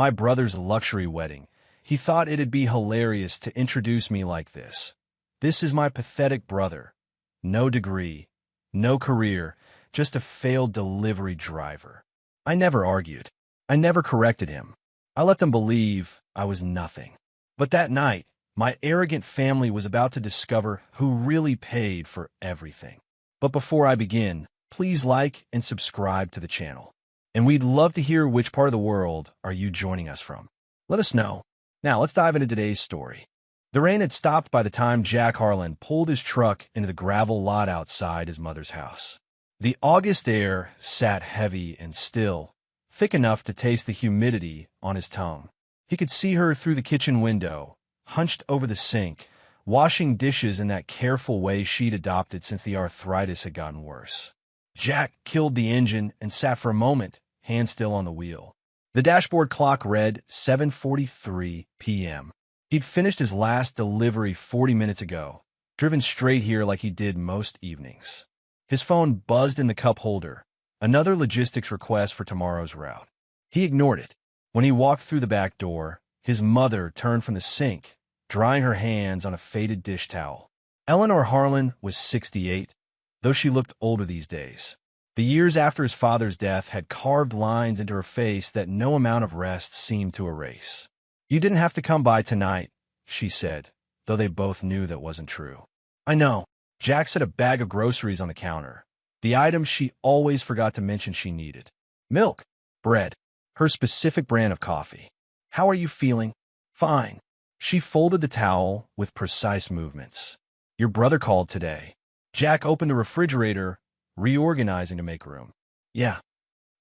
My brother's luxury wedding. He thought it'd be hilarious to introduce me like this. This is my pathetic brother. No degree, no career, just a failed delivery driver. I never argued. I never corrected him. I let them believe I was nothing. But that night, my arrogant family was about to discover who really paid for everything. But before I begin, please like and subscribe to the channel. And we'd love to hear which part of the world are you joining us from. Let us know. Now, let's dive into today's story. The rain had stopped by the time Jack Harlan pulled his truck into the gravel lot outside his mother's house. The August air sat heavy and still, thick enough to taste the humidity on his tongue. He could see her through the kitchen window, hunched over the sink, washing dishes in that careful way she'd adopted since the arthritis had gotten worse. Jack killed the engine and sat for a moment, hand still on the wheel. The dashboard clock read 7:43 p.m. He'd finished his last delivery 40 minutes ago, driven straight here like he did most evenings. His phone buzzed in the cup holder, another logistics request for tomorrow's route. He ignored it. When he walked through the back door, his mother turned from the sink, drying her hands on a faded dish towel. Eleanor Harlan was 68, though she looked older these days. The years after his father's death had carved lines into her face that no amount of rest seemed to erase. "You didn't have to come by tonight," she said, though they both knew that wasn't true. "I know." Jack set a bag of groceries on the counter, the items she always forgot to mention she needed. Milk, bread, her specific brand of coffee. "How are you feeling?" "Fine." She folded the towel with precise movements. "Your brother called today." Jack opened the refrigerator, reorganizing to make room. "Yeah."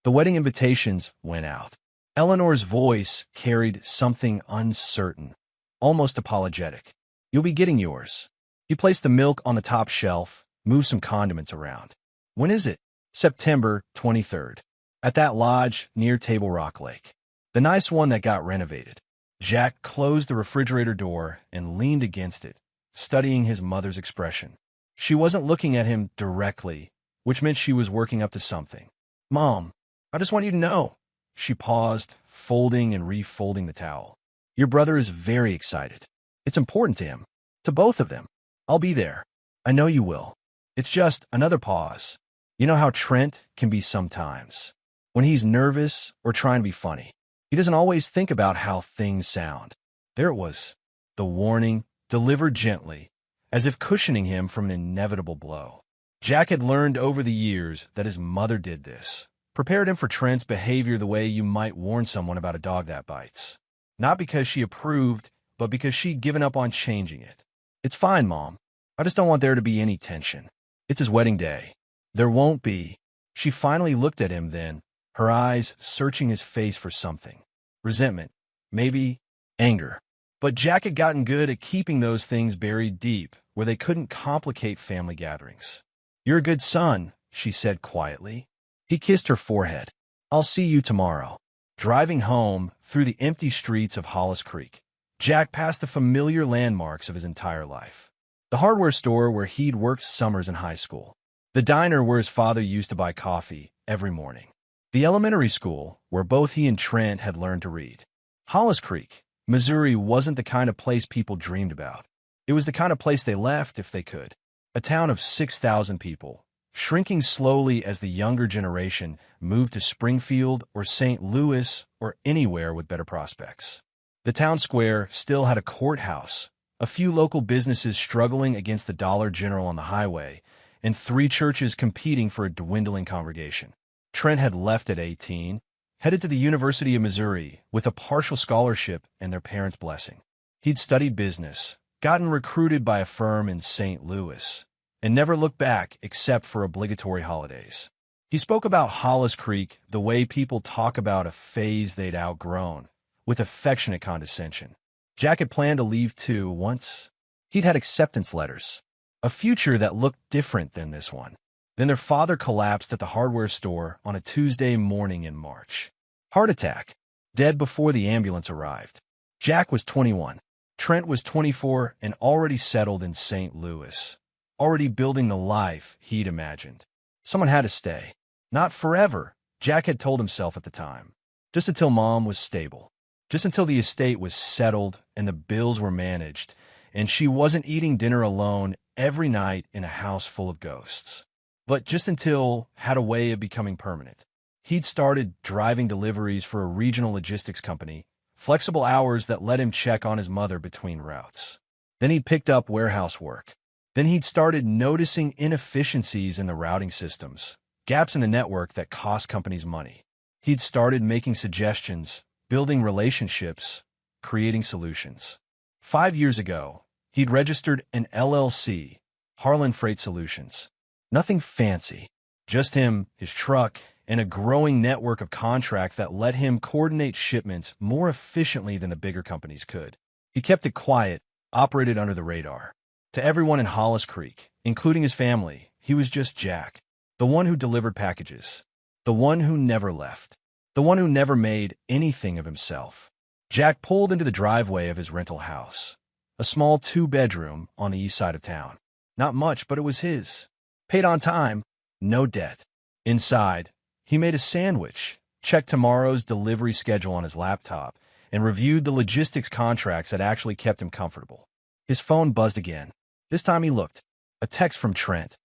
The wedding invitations went out. Eleanor's voice carried something uncertain, almost apologetic. "You'll be getting yours." He placed the milk on the top shelf, moved some condiments around. "When is it?" "September 23rd. At that lodge near Table Rock Lake. The nice one that got renovated." Jack closed the refrigerator door and leaned against it, studying his mother's expression. She wasn't looking at him directly, which meant she was working up to something. "Mom, I just want you to know." She paused, folding and refolding the towel. "Your brother is very excited. It's important to him. To both of them. I'll be there. I know you will." It's just another pause. You know how Trent can be sometimes. When he's nervous or trying to be funny, he doesn't always think about how things sound. There it was. The warning, delivered gently, as if cushioning him from an inevitable blow. Jack had learned over the years that his mother did this. Prepared him for Trent's behavior the way you might warn someone about a dog that bites. Not because she approved, but because she'd given up on changing it. "It's fine, Mom. I just don't want there to be any tension. It's his wedding day." "There won't be." She finally looked at him then, her eyes searching his face for something. Resentment. Maybe anger. But Jack had gotten good at keeping those things buried deep, where they couldn't complicate family gatherings. "You're a good son," she said quietly. He kissed her forehead. "I'll see you tomorrow." Driving home through the empty streets of Hollis Creek, Jack passed the familiar landmarks of his entire life. The hardware store where he'd worked summers in high school. The diner where his father used to buy coffee every morning. The elementary school where both he and Trent had learned to read. Hollis Creek, Missouri wasn't the kind of place people dreamed about. It was the kind of place they left if they could. A town of 6,000 people, shrinking slowly as the younger generation moved to Springfield or St. Louis or anywhere with better prospects. The town square still had a courthouse, a few local businesses struggling against the Dollar General on the highway, and 3 churches competing for a dwindling congregation. Trent had left at 18, headed to the University of Missouri with a partial scholarship and their parents' blessing. He'd studied business, gotten recruited by a firm in St. Louis, and never looked back except for obligatory holidays. He spoke about Hollis Creek the way people talk about a phase they'd outgrown, with affectionate condescension. Jack had planned to leave too once. He'd had acceptance letters, a future that looked different than this one. Then their father collapsed at the hardware store on a Tuesday morning in March. Heart attack, dead before the ambulance arrived. Jack was 21. Trent was 24 and already settled in St. Louis, already building the life he'd imagined. Someone had to stay. Not forever, Jack had told himself at the time. Just until Mom was stable. just until the estate was settled and the bills were managed, and she wasn't eating dinner alone every night in a house full of ghosts. But just until had a way of becoming permanent. He'd started driving deliveries for a regional logistics company, flexible hours that let him check on his mother between routes. Then he picked up warehouse work. Then he'd started noticing inefficiencies in the routing systems, gaps in the network that cost companies money. He'd started making suggestions, building relationships, creating solutions. 5 years ago, he'd registered an LLC, Harlan Freight Solutions. Nothing fancy, just him, his truck, and a growing network of contracts that let him coordinate shipments more efficiently than the bigger companies could. He kept it quiet, operated under the radar. To everyone in Hollis Creek, including his family, he was just Jack, the one who delivered packages, the one who never left, the one who never made anything of himself. Jack pulled into the driveway of his rental house, a small 2-bedroom on the east side of town. Not much, but it was his. Paid on time, no debt. Inside, he made a sandwich, checked tomorrow's delivery schedule on his laptop, and reviewed the logistics contracts that actually kept him comfortable. His phone buzzed again. This time he looked. A text from Trent.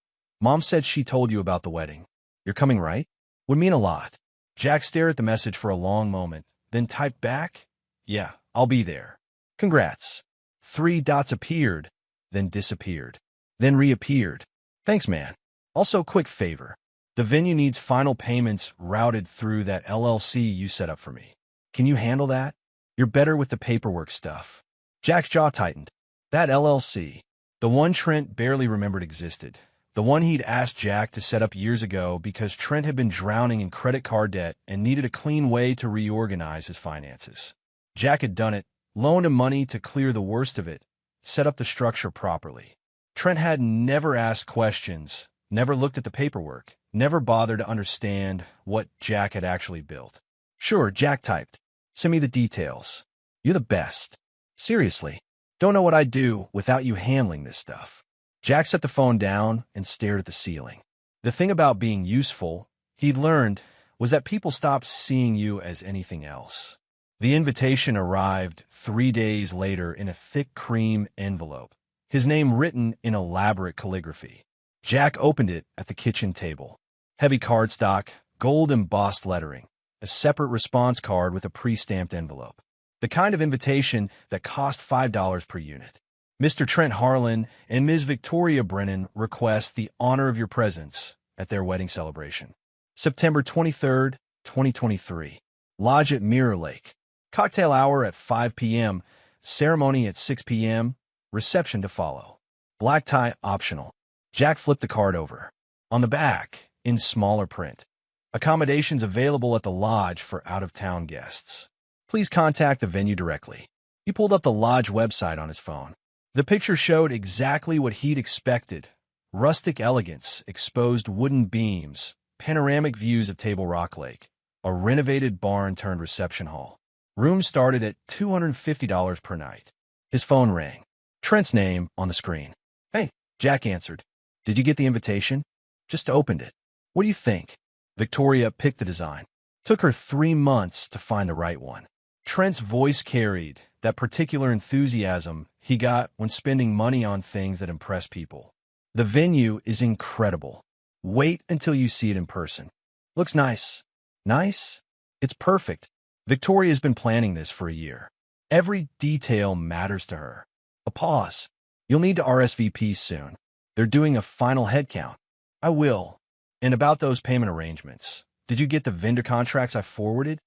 Mom said she told you about the wedding. You're coming, right? Would mean a lot. Jack stared at the message for a long moment, then typed back, yeah, I'll be there. Congrats. 3 dots appeared, then disappeared, then reappeared. Thanks, man. Also, quick favor. The venue needs final payments routed through that LLC you set up for me. Can you handle that? You're better with the paperwork stuff. Jack's jaw tightened. That LLC, the one Trent barely remembered existed, the one he'd asked Jack to set up years ago because Trent had been drowning in credit card debt and needed a clean way to reorganize his finances. Jack had done it, loaned him money to clear the worst of it, set up the structure properly. Trent had never asked questions, never looked at the paperwork, never bothered to understand what Jack had actually built. Sure, Jack typed. Send me the details. You're the best. Seriously, don't know what I'd do without you handling this stuff. Jack set the phone down and stared at the ceiling. The thing about being useful, he'd learned, was that people stopped seeing you as anything else. The invitation arrived 3 days later in a thick cream envelope, his name written in elaborate calligraphy. Jack opened it at the kitchen table. Heavy cardstock, gold embossed lettering, a separate response card with a pre-stamped envelope. The kind of invitation that cost $5 per unit. Mr. Trent Harlan and Ms. Victoria Brennan request the honor of your presence at their wedding celebration. September 23rd, 2023. Lodge at Mirror Lake. Cocktail hour at 5 p.m., ceremony at 6 p.m., reception to follow. Black tie optional. Jack flipped the card over. On the back, in smaller print, accommodations available at the lodge for out-of-town guests. Please contact the venue directly. He pulled up the lodge website on his phone. The picture showed exactly what he'd expected. Rustic elegance, exposed wooden beams, panoramic views of Table Rock Lake, a renovated barn turned reception hall. Rooms started at $250 per night. His phone rang. Trent's name on the screen. Hey, Jack answered. Did you get the invitation? Just opened it. What do you think? Victoria picked the design. Took her 3 months to find the right one. Trent's voice carried that particular enthusiasm he got when spending money on things that impress people. The venue is incredible. Wait until you see it in person. Looks nice. Nice? It's perfect. Victoria's been planning this for a year. Every detail matters to her. A pause. You'll need to RSVP soon. They're doing a final head count. I will. And about those payment arrangements, did you get the vendor contracts I forwarded?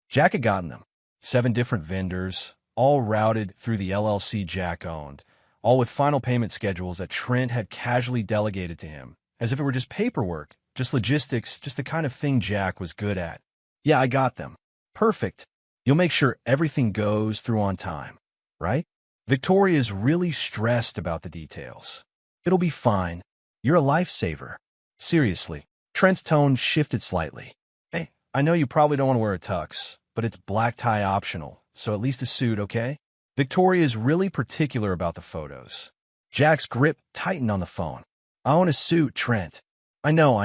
Jack had gotten them. 7 different vendors, all routed through the LLC Jack owned, all with final payment schedules that Trent had casually delegated to him, as if it were just paperwork, just logistics, just the kind of thing Jack was good at. Yeah, I got them. Perfect. You'll make sure everything goes through on time, right? Victoria's really stressed about the details. It'll be fine. You're a lifesaver. Seriously. Trent's tone shifted slightly. Hey, I know you probably don't want to wear a tux, but it's black tie optional, so at least a suit, okay? Victoria's really particular about the photos. Jack's grip tightened on the phone. I own a suit, Trent. I know.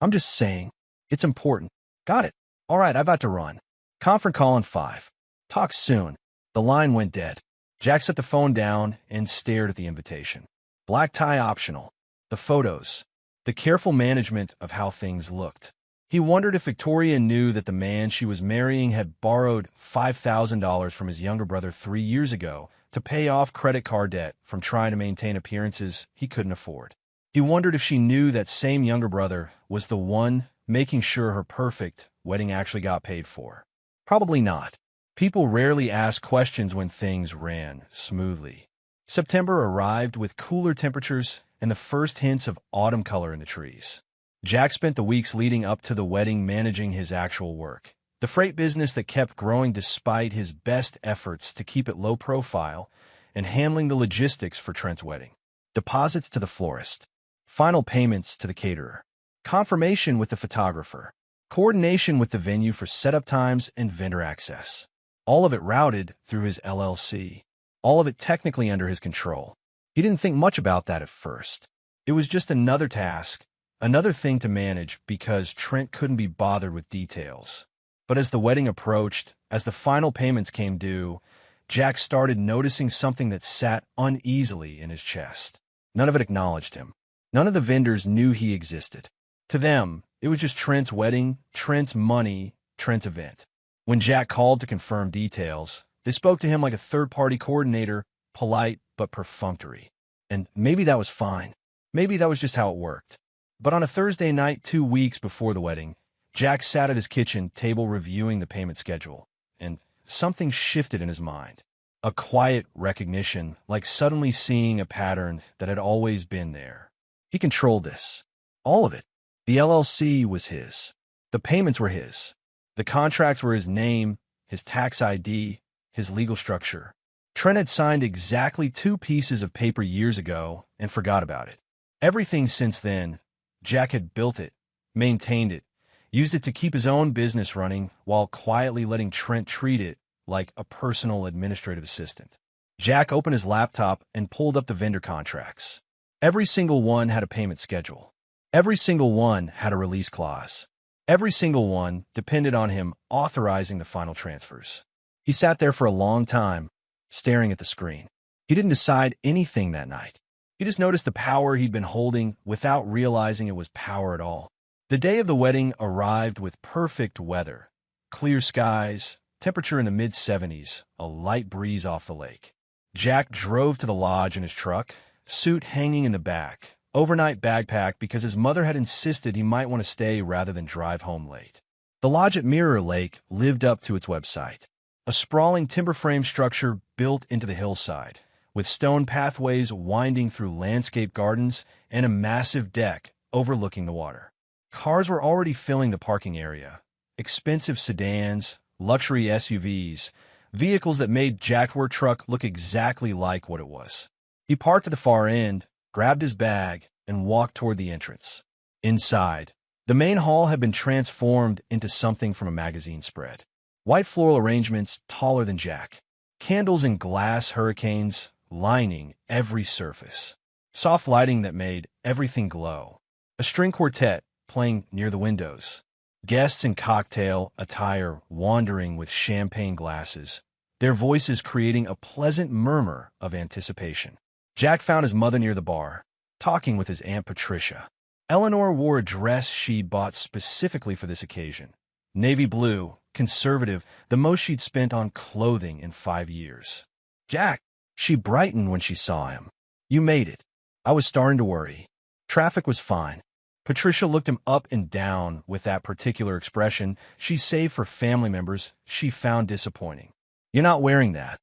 I'm just saying. It's important. Got it. All right, I've got to run. Conference call in 5. Talk soon. The line went dead. Jack set the phone down and stared at the invitation. Black tie optional. The photos. The careful management of how things looked. He wondered if Victoria knew that the man she was marrying had borrowed $5,000 from his younger brother 3 years ago to pay off credit card debt from trying to maintain appearances he couldn't afford. He wondered if she knew that same younger brother was the one making sure her perfect wedding actually got paid for. Probably not. People rarely ask questions when things ran smoothly. September arrived with cooler temperatures and the first hints of autumn color in the trees. Jack spent the weeks leading up to the wedding managing his actual work, the freight business that kept growing despite his best efforts to keep it low profile, and handling the logistics for Trent's wedding. Deposits to the florist, final payments to the caterer, confirmation with the photographer, coordination with the venue for setup times and vendor access. All of it routed through his LLC. All of it technically under his control. He didn't think much about that at first. It was just another task, another thing to manage because Trent couldn't be bothered with details. But as the wedding approached, as the final payments came due, Jack started noticing something that sat uneasily in his chest. None of it acknowledged him. None of the vendors knew he existed. To them, it was just Trent's wedding, Trent's money, Trent's event. When Jack called to confirm details, they spoke to him like a third-party coordinator, polite but perfunctory. And maybe that was fine. Maybe that was just how it worked. But on a Thursday night 2 weeks before the wedding, Jack sat at his kitchen table reviewing the payment schedule, and something shifted in his mind. A quiet recognition, like suddenly seeing a pattern that had always been there. He controlled this. All of it. The LLC was his. The payments were his. The contracts were his name, his tax ID, his legal structure. Trent had signed exactly 2 pieces of paper years ago and forgot about it. Everything since then, Jack had built it, maintained it, used it to keep his own business running while quietly letting Trent treat it like a personal administrative assistant. Jack opened his laptop and pulled up the vendor contracts. Every single one had a payment schedule. Every single one had a release clause. Every single one depended on him authorizing the final transfers. He sat there for a long time, staring at the screen. He didn't decide anything that night. He just noticed the power he'd been holding without realizing it was power at all. The day of the wedding arrived with perfect weather. Clear skies, temperature in the mid-70s, a light breeze off the lake. Jack drove to the lodge in his truck, suit hanging in the back, overnight backpack because his mother had insisted he might want to stay rather than drive home late. The lodge at Mirror Lake lived up to its website. A sprawling timber frame structure built into the hillside, with stone pathways winding through landscape gardens and a massive deck overlooking the water. Cars were already filling the parking area. Expensive sedans, luxury SUVs, vehicles that made Jack's work truck look exactly like what it was. He parked at the far end, grabbed his bag, and walked toward the entrance. Inside, the main hall had been transformed into something from a magazine spread. White floral arrangements taller than Jack. Candles and glass hurricanes lining every surface. Soft lighting that made everything glow. A string quartet playing near the windows. Guests in cocktail attire wandering with champagne glasses, their voices creating a pleasant murmur of anticipation. Jack found his mother near the bar, talking with his Aunt Patricia. Eleanor wore a dress she'd bought specifically for this occasion. Navy blue, conservative, the most she'd spent on clothing in 5 years. Jack, she brightened when she saw him. You made it. I was starting to worry. Traffic was fine. Patricia looked him up and down with that particular expression she saved for family members she found disappointing. You're not wearing that,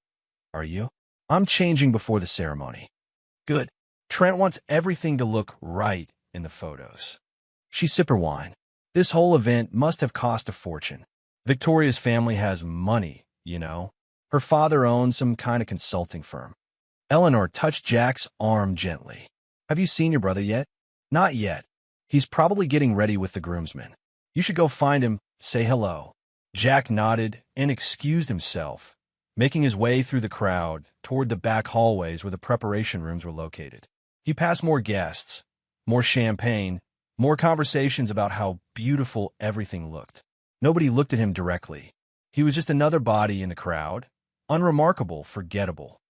are you? I'm changing before the ceremony. Good. Trent wants everything to look right in the photos. She sipped her wine. This whole event must have cost a fortune. Victoria's family has money, you know. Her father owns some kind of consulting firm. Eleanor touched Jack's arm gently. Have you seen your brother yet? Not yet. He's probably getting ready with the groomsmen. You should go find him, say hello. Jack nodded and excused himself, making his way through the crowd toward the back hallways where the preparation rooms were located. He passed more guests, more champagne, more conversations about how beautiful everything looked. Nobody looked at him directly. He was just another body in the crowd, unremarkable, forgettable.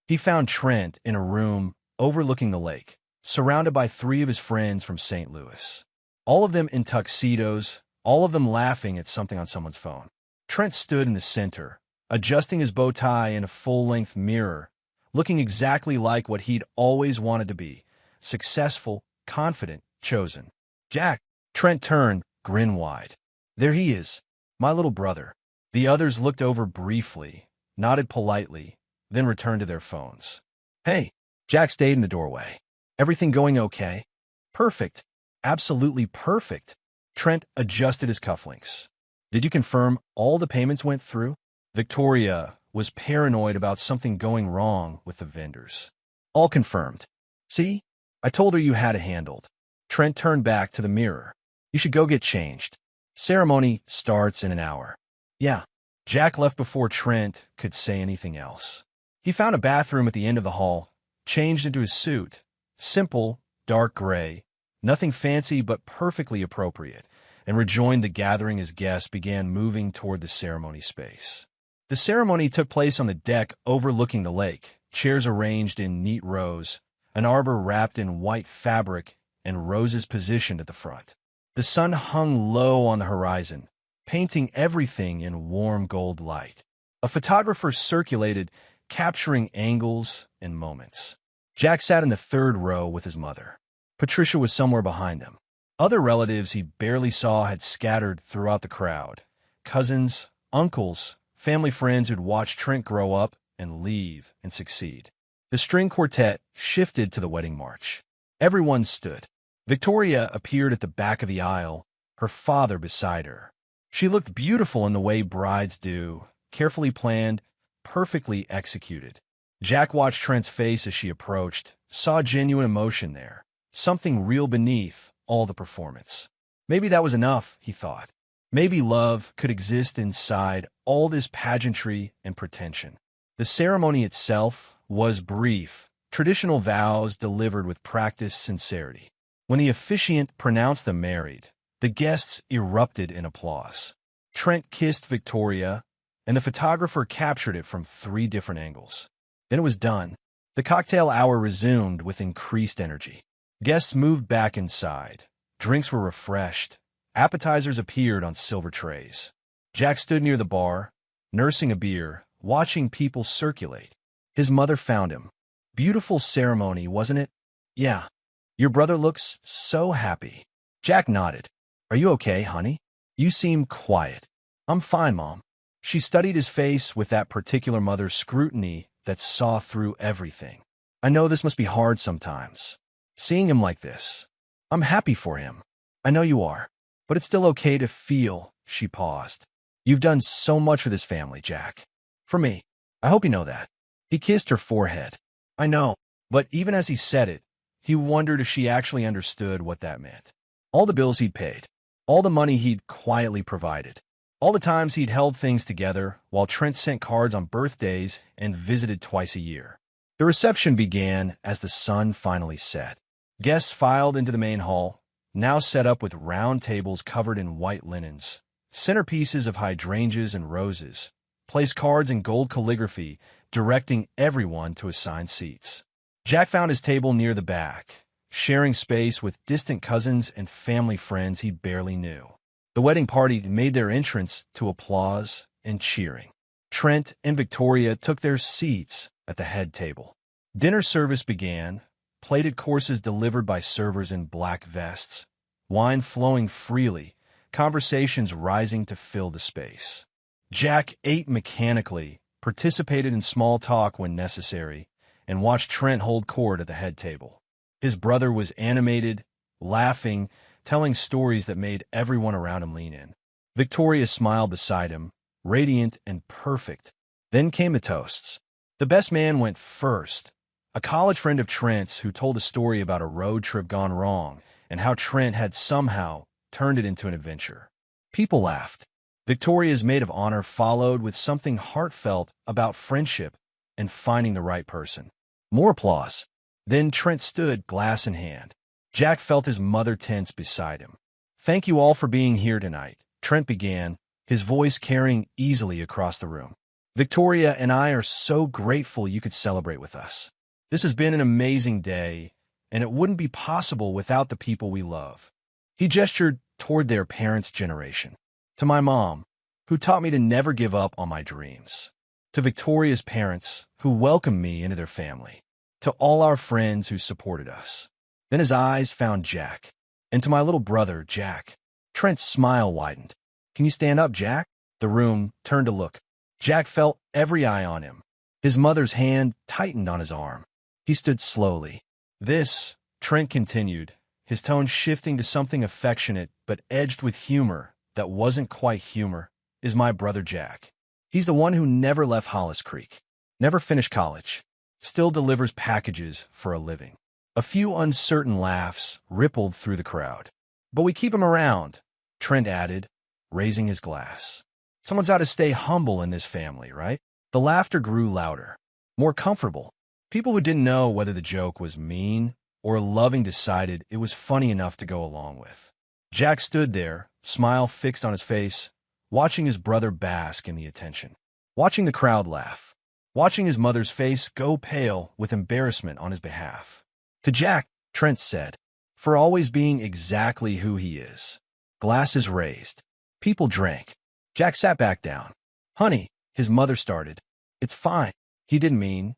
He found Trent in a room overlooking the lake, surrounded by three of his friends from St. Louis. All of them in tuxedos, all of them laughing at something on someone's phone. Trent stood in the center, adjusting his bow tie in a full-length mirror, looking exactly like what he'd always wanted to be: successful, confident, chosen. "Jack!" Trent turned, grin wide. "There he is, my little brother." The others looked over briefly, nodded politely, then returned to their phones. "Hey." Jack stayed in the doorway. "Everything going okay?" "Perfect. Absolutely perfect." Trent adjusted his cufflinks. "Did you confirm all the payments went through?" Victoria was paranoid about something going wrong with the vendors. "All confirmed. See? I told her you had it handled." Trent turned back to the mirror. "You should go get changed. Ceremony starts in an hour." "Yeah." Jack left before Trent could say anything else. He found a bathroom at the end of the hall, changed into his suit. Simple, dark gray, nothing fancy but perfectly appropriate, and rejoined the gathering as guests began moving toward the ceremony space. The ceremony took place on the deck overlooking the lake, chairs arranged in neat rows, an arbor wrapped in white fabric, and roses positioned at the front. The sun hung low on the horizon, painting everything in warm gold light. A photographer circulated, capturing angles and moments. Jack sat in the third row with his mother. Patricia was somewhere behind them. Other relatives he barely saw had scattered throughout the crowd. Cousins, uncles, family friends who'd watched Trent grow up and leave and succeed. The string quartet shifted to the wedding march. Everyone stood. Victoria appeared at the back of the aisle, her father beside her. She looked beautiful in the way brides do, carefully planned, perfectly executed. Jack watched Trent's face as she approached, saw genuine emotion there, something real beneath all the performance. Maybe that was enough, he thought. Maybe love could exist inside all this pageantry and pretension. The ceremony itself was brief, traditional vows delivered with practiced sincerity. When the officiant pronounced them married, the guests erupted in applause. Trent kissed Victoria, and the photographer captured it from 3 different angles. Then it was done. The cocktail hour resumed with increased energy. Guests moved back inside. Drinks were refreshed. Appetizers appeared on silver trays. Jack stood near the bar, nursing a beer, watching people circulate. His mother found him. "Beautiful ceremony, wasn't it?" "Yeah. Your brother looks so happy." Jack nodded. "Are you okay, honey? You seem quiet." "I'm fine, Mom." She studied his face with that particular mother's scrutiny that saw through everything. "I know this must be hard sometimes, seeing him like this. I'm happy for him. I know you are. But it's still okay to feel." She paused. "You've done so much for this family, Jack. For me. I hope you know that." He kissed her forehead. "I know." But even as he said it, he wondered if she actually understood what that meant. All the bills he'd paid, all the money he'd quietly provided, all the times he'd held things together while Trent sent cards on birthdays and visited twice a year. The reception began as the sun finally set. Guests filed into the main hall, now set up with round tables covered in white linens, centerpieces of hydrangeas and roses, placed cards in gold calligraphy, directing everyone to assigned seats. Jack found his table near the back, sharing space with distant cousins and family friends he barely knew. The wedding party made their entrance to applause and cheering. Trent and Victoria took their seats at the head table. Dinner service began, plated courses delivered by servers in black vests, wine flowing freely, conversations rising to fill the space. Jack ate mechanically, participated in small talk when necessary, and watched Trent hold court at the head table. His brother was animated, laughing, telling stories that made everyone around him lean in. Victoria smiled beside him, radiant and perfect. Then came the toasts. The best man went first, a college friend of Trent's who told a story about a road trip gone wrong and how Trent had somehow turned it into an adventure. People laughed. Victoria's maid of honor followed with something heartfelt about friendship and finding the right person. More applause. Then Trent stood, glass in hand. Jack felt his mother tense beside him. "Thank you all for being here tonight," Trent began, his voice carrying easily across the room. Victoria and I are so grateful you could celebrate with us. This has been an amazing day, and it wouldn't be possible without the people we love. He gestured toward their parents' generation. To my mom, who taught me to never give up on my dreams. To Victoria's parents, who welcomed me into their family. To all our friends who supported us. Then his eyes found Jack. And to my little brother, Jack. Trent's smile widened. Can you stand up, Jack? The room turned to look. Jack felt every eye on him. His mother's hand tightened on his arm. He stood slowly. This, Trent continued, his tone shifting to something affectionate but edged with humor that wasn't quite humor, is my brother Jack. He's the one who never left Hollis Creek, never finished college, still delivers packages for a living. A few uncertain laughs rippled through the crowd. But we keep him around, Trent added, raising his glass. Someone's got to stay humble in this family, right? The laughter grew louder, more comfortable. People who didn't know whether the joke was mean or loving decided it was funny enough to go along with. Jack stood there, smile fixed on his face, watching his brother bask in the attention, watching the crowd laugh, watching his mother's face go pale with embarrassment on his behalf. To Jack, Trent said, for always being exactly who he is. Glasses raised. People drank. Jack sat back down. Honey, his mother started. It's fine. He didn't mean.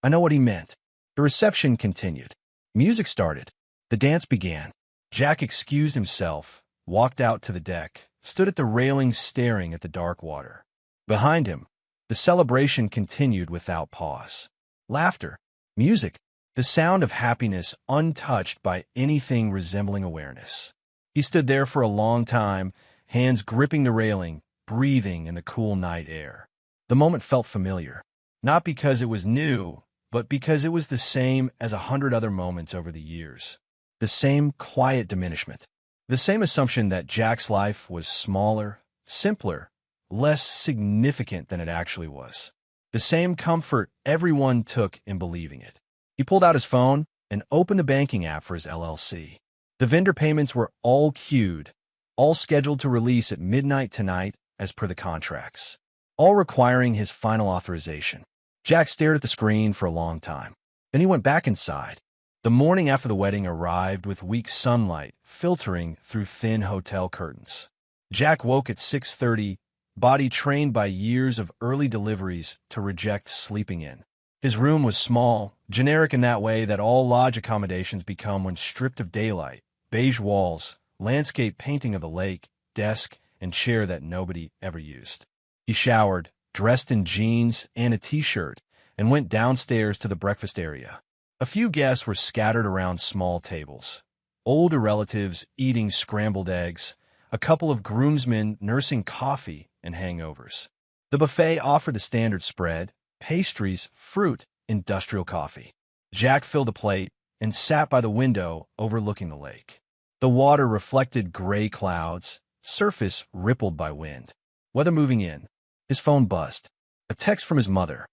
I know what he meant. The reception continued. Music started. The dance began. Jack excused himself, walked out to the deck, stood at the railing staring at the dark water. Behind him, the celebration continued without pause. Laughter, music, the sound of happiness untouched by anything resembling awareness. He stood there for a long time, hands gripping the railing, breathing in the cool night air. The moment felt familiar, not because it was new, but because it was the same as 100 other moments over the years. The same quiet diminishment. The same assumption that Jack's life was smaller, simpler, less significant than it actually was. The same comfort everyone took in believing it. He pulled out his phone and opened the banking app for his LLC. The vendor payments were all queued, all scheduled to release at midnight tonight as per the contracts, all requiring his final authorization. Jack stared at the screen for a long time. Then he went back inside. The morning after the wedding arrived with weak sunlight filtering through thin hotel curtains. Jack woke at 6:30, body trained by years of early deliveries to reject sleeping in. His room was small, generic in that way that all lodge accommodations become when stripped of daylight. Beige walls, landscape painting of the lake, desk, and chair that nobody ever used. He showered, dressed in jeans and a t-shirt, and went downstairs to the breakfast area. A few guests were scattered around small tables. Older relatives eating scrambled eggs, a couple of groomsmen nursing coffee and hangovers. The buffet offered the standard spread, pastries, fruit, industrial coffee. Jack filled a plate and sat by the window overlooking the lake. The water reflected gray clouds, surface rippled by wind. Weather moving in. His phone buzzed. A text from his mother.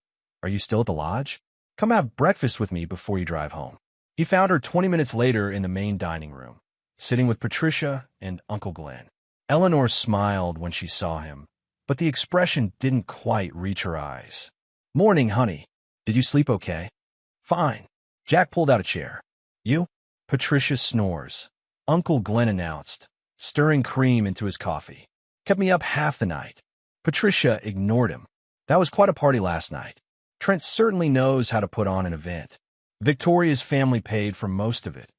Are you still at the lodge? Come have breakfast with me before you drive home. He found her 20 minutes later in the main dining room, sitting with Patricia and Uncle Glenn. Eleanor smiled when she saw him, but the expression didn't quite reach her eyes. Morning, honey. Did you sleep okay? Fine. Jack pulled out a chair. You? Patricia snores. Uncle Glenn announced, stirring cream into his coffee. Kept me up half the night. Patricia ignored him. That was quite a party last night. Trent certainly knows how to put on an event. Victoria's family paid for most of it,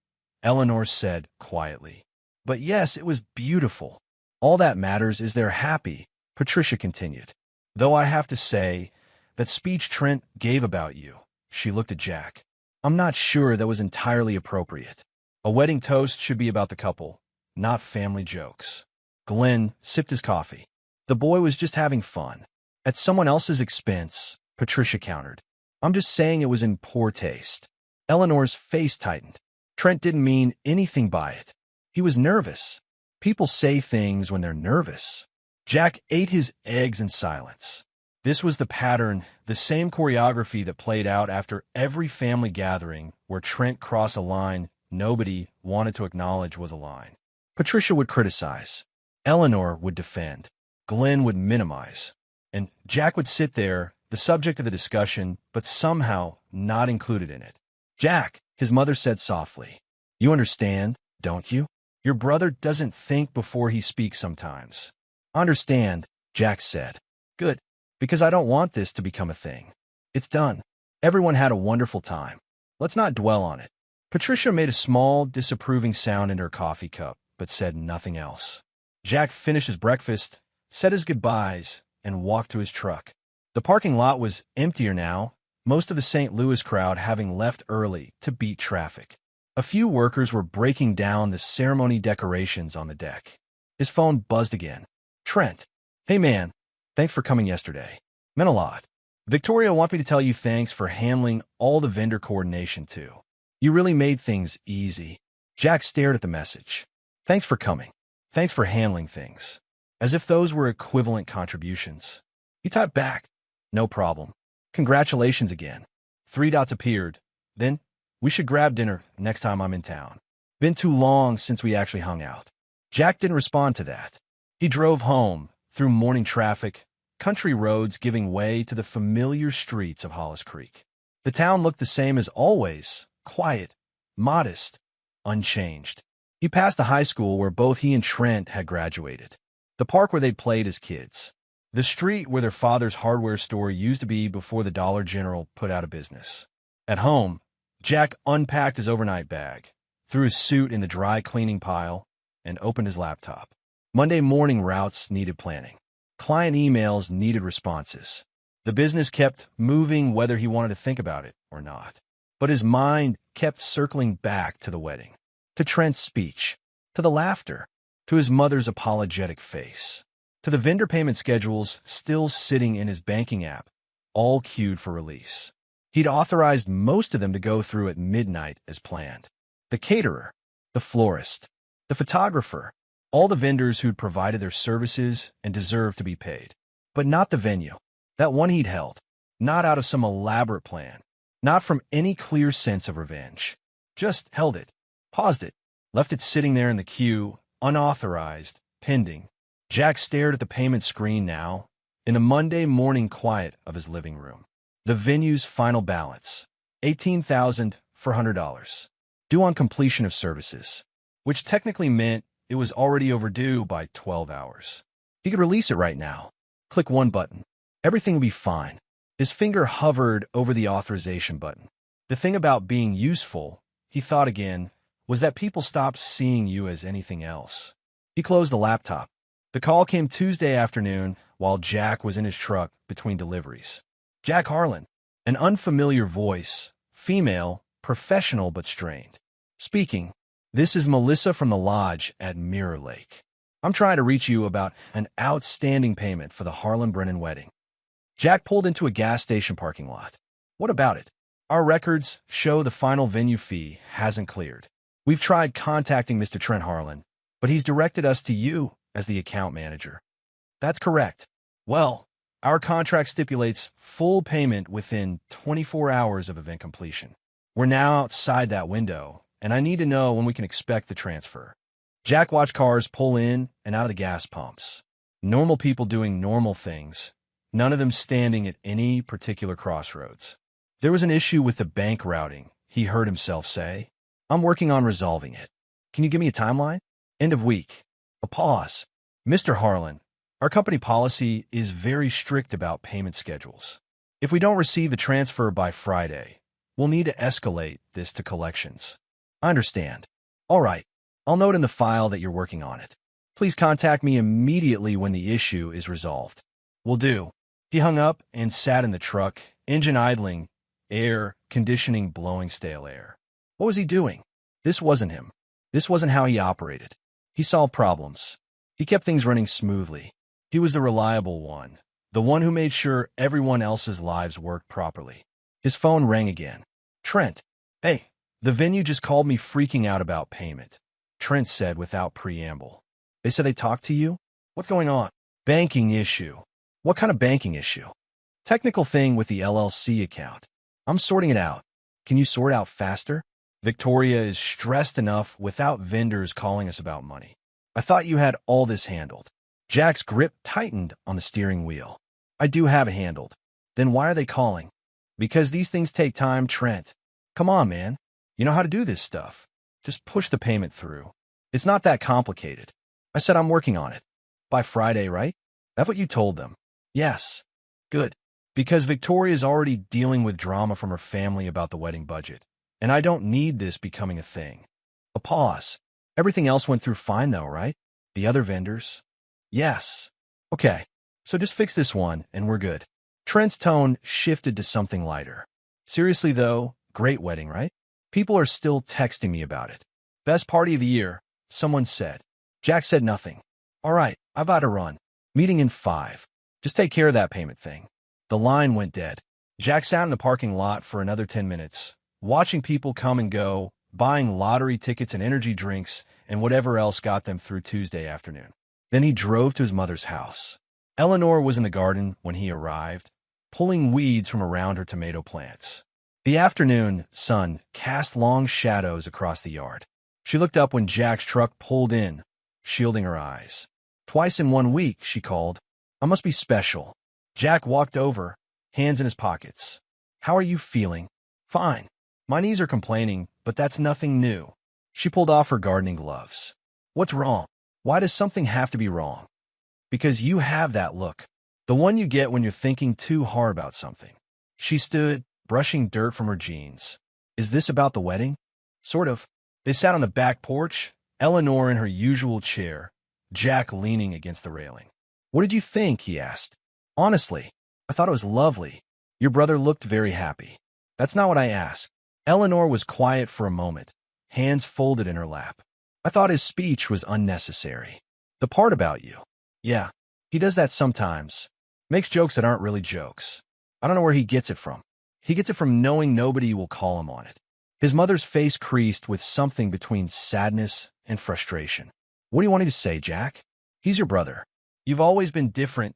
Eleanor said quietly. But yes, it was beautiful. All that matters is they're happy, Patricia continued. Though I have to say, that speech Trent gave about you, she looked at Jack. I'm not sure that was entirely appropriate. A wedding toast should be about the couple, not family jokes. Glenn sipped his coffee. The boy was just having fun. At someone else's expense, Patricia countered. I'm just saying it was in poor taste. Eleanor's face tightened. Trent didn't mean anything by it. He was nervous. People say things when they're nervous. Jack ate his eggs in silence. This was the pattern, the same choreography that played out after every family gathering where Trent crossed a line nobody wanted to acknowledge was a line. Patricia would criticize. Eleanor would defend. Glenn would minimize. And Jack would sit there, the subject of the discussion, but somehow not included in it. Jack, his mother said softly, you understand, don't you? Your brother doesn't think before he speaks sometimes. Understand, Jack said. Good, because I don't want this to become a thing. It's done. Everyone had a wonderful time. Let's not dwell on it. Patricia made a small, disapproving sound in her coffee cup, but said nothing else. Jack finished his breakfast, said his goodbyes, and walked to his truck. The parking lot was emptier now, most of the St. Louis crowd having left early to beat traffic. A few workers were breaking down the ceremony decorations on the deck. His phone buzzed again. Trent. Hey man, thanks for coming yesterday. Meant a lot. Victoria wants me to tell you thanks for handling all the vendor coordination too. You really made things easy. Jack stared at the message. Thanks for coming. Thanks for handling things. As if those were equivalent contributions. He typed back. No problem. Congratulations again. 3 dots appeared. Then, we should grab dinner next time I'm in town. Been too long since we actually hung out. Jack didn't respond to that. He drove home, through morning traffic, country roads giving way to the familiar streets of Hollis Creek. The town looked the same as always, quiet, modest, unchanged. He passed the high school where both he and Trent had graduated, the park where they'd played as kids, the street where their father's hardware store used to be before the Dollar General put out of business. At home, Jack unpacked his overnight bag, threw his suit in the dry cleaning pile, and opened his laptop. Monday morning routes needed planning. Client emails needed responses. The business kept moving whether he wanted to think about it or not. But his mind kept circling back to the wedding, to Trent's speech, to the laughter, to his mother's apologetic face, to the vendor payment schedules still sitting in his banking app, all queued for release. He'd authorized most of them to go through at midnight as planned. The caterer, the florist, the photographer, all the vendors who'd provided their services and deserved to be paid. But not the venue, that one he'd held, not out of some elaborate plan, not from any clear sense of revenge. Just held it, paused it, left it sitting there in the queue, unauthorized, pending. Jack stared at the payment screen now, in the Monday morning quiet of his living room. The venue's final balance, $18,400, due on completion of services, which technically meant it was already overdue by 12 hours. He could release it right now. Click one button. Everything would be fine. His finger hovered over the authorization button. The thing about being useful, he thought again, was that people stopped seeing you as anything else. He closed the laptop. The call came Tuesday afternoon while Jack was in his truck between deliveries. Jack Harlan, an unfamiliar voice, female, professional but strained. Speaking. This is Melissa from the lodge at Mirror Lake. I'm trying to reach you about an outstanding payment for the Harlan Brennan wedding. Jack pulled into a gas station parking lot. What about it? Our records show the final venue fee hasn't cleared. We've tried contacting Mr. Trent Harlan, but he's directed us to you as the account manager. That's correct. Well, our contract stipulates full payment within 24 hours of event completion. We're now outside that window, and I need to know when we can expect the transfer. Jack watched cars pull in and out of the gas pumps. Normal people doing normal things, none of them standing at any particular crossroads. There was an issue with the bank routing, he heard himself say. I'm working on resolving it. Can you give me a timeline? End of week. A pause. Mr. Harlan, our company policy is very strict about payment schedules. If we don't receive the transfer by Friday, we'll need to escalate this to collections. I understand. All right. I'll note in the file that you're working on it. Please contact me immediately when the issue is resolved. Will do. He hung up and sat in the truck, engine idling, air conditioning blowing stale air. What was he doing? This wasn't him. This wasn't how he operated. He solved problems. He kept things running smoothly. He was the reliable one, the one who made sure everyone else's lives worked properly. His phone rang again. Trent. Hey. The venue just called me freaking out about payment, Trent said without preamble. They said they talked to you? What's going on? Banking issue. What kind of banking issue? Technical thing with the LLC account. I'm sorting it out. Can you sort out faster? Victoria is stressed enough without vendors calling us about money. I thought you had all this handled. Jack's grip tightened on the steering wheel. I do have it handled. Then why are they calling? Because these things take time, Trent. Come on, man. You know how to do this stuff. Just push the payment through. It's not that complicated. I said I'm working on it. By Friday, right? That's what you told them. Yes. Good. Because Victoria's already dealing with drama from her family about the wedding budget, and I don't need this becoming a thing. A pause. Everything else went through fine though, right? The other vendors? Yes. Okay. So just fix this one, and we're good. Trent's tone shifted to something lighter. Seriously though, great wedding, right? People are still texting me about it. Best party of the year, someone said. Jack said nothing. All right, I've got to run. Meeting in 5. Just take care of that payment thing. The line went dead. Jack sat in the parking lot for another 10 minutes, watching people come and go, buying lottery tickets and energy drinks and whatever else got them through Tuesday afternoon. Then he drove to his mother's house. Eleanor was in the garden when he arrived, pulling weeds from around her tomato plants. The afternoon sun cast long shadows across the yard. She looked up when Jack's truck pulled in, shielding her eyes. Twice in 1 week, she called. I must be special. Jack walked over, hands in his pockets. How are you feeling? Fine. My knees are complaining, but that's nothing new. She pulled off her gardening gloves. What's wrong? Why does something have to be wrong? Because you have that look. The one you get when you're thinking too hard about something. She stood, brushing dirt from her jeans. Is this about the wedding? Sort of. They sat on the back porch, Eleanor in her usual chair, Jack leaning against the railing. What did you think? He asked. Honestly, I thought it was lovely. Your brother looked very happy. That's not what I asked. Eleanor was quiet for a moment, hands folded in her lap. I thought his speech was unnecessary. The part about you. Yeah, he does that sometimes. Makes jokes that aren't really jokes. I don't know where he gets it from. He gets it from knowing nobody will call him on it. His mother's face creased with something between sadness and frustration. What do you want me to say, Jack? He's your brother. You've always been different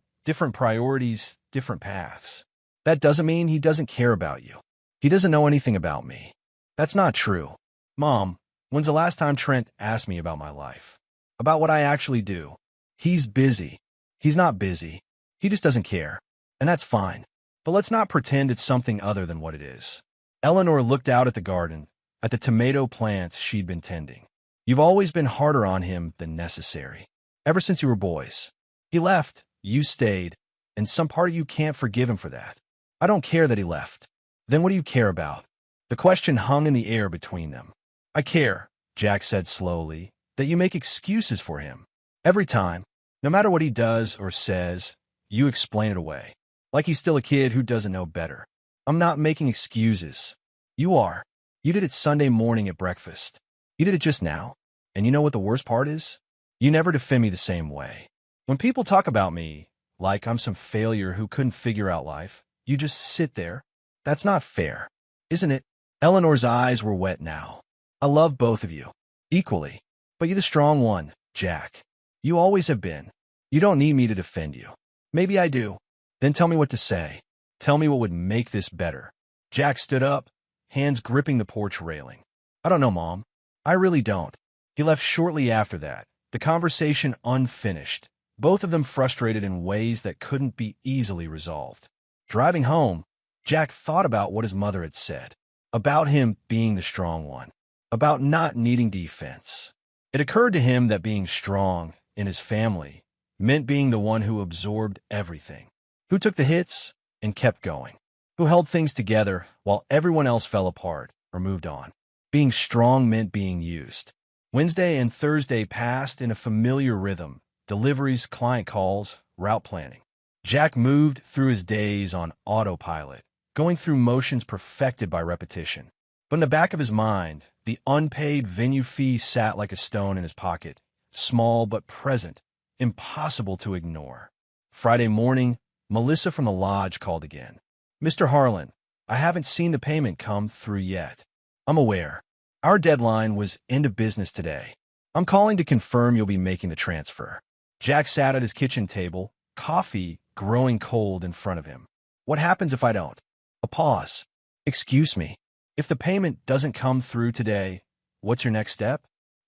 priorities, different paths. That doesn't mean he doesn't care about you. He doesn't know anything about me. That's not true. Mom, when's the last time Trent asked me about my life? About what I actually do? He's busy. He's not busy. He just doesn't care. And that's fine. But let's not pretend it's something other than what it is. Eleanor looked out at the garden, at the tomato plants she'd been tending. You've always been harder on him than necessary. Ever since you were boys. He left, you stayed, and some part of you can't forgive him for that. I don't care that he left. Then what do you care about? The question hung in the air between them. I care, Jack said slowly, that you make excuses for him. Every time, no matter what he does or says, you explain it away. Like he's still a kid who doesn't know better. I'm not making excuses. You are. You did it Sunday morning at breakfast. You did it just now. And you know what the worst part is? You never defend me the same way. When people talk about me, like I'm some failure who couldn't figure out life, you just sit there. That's not fair, isn't it? Eleanor's eyes were wet now. I love both of you, equally. But you're the strong one, Jack. You always have been. You don't need me to defend you. Maybe I do. Then tell me what to say. Tell me what would make this better. Jack stood up, hands gripping the porch railing. I don't know, Mom. I really don't. He left shortly after that, the conversation unfinished, both of them frustrated in ways that couldn't be easily resolved. Driving home, Jack thought about what his mother had said, about him being the strong one, about not needing defense. It occurred to him that being strong in his family meant being the one who absorbed everything, who took the hits and kept going, who held things together while everyone else fell apart or moved on. Being strong meant being used. Wednesday and Thursday passed in a familiar rhythm, deliveries, client calls, route planning. Jack moved through his days on autopilot, going through motions perfected by repetition. But in the back of his mind, the unpaid venue fee sat like a stone in his pocket, small but present, impossible to ignore. Friday morning, Melissa from the lodge called again. Mr. Harlan, I haven't seen the payment come through yet. I'm aware. Our deadline was end of business today. I'm calling to confirm you'll be making the transfer. Jack sat at his kitchen table, coffee growing cold in front of him. What happens if I don't? A pause. Excuse me. If the payment doesn't come through today, what's your next step?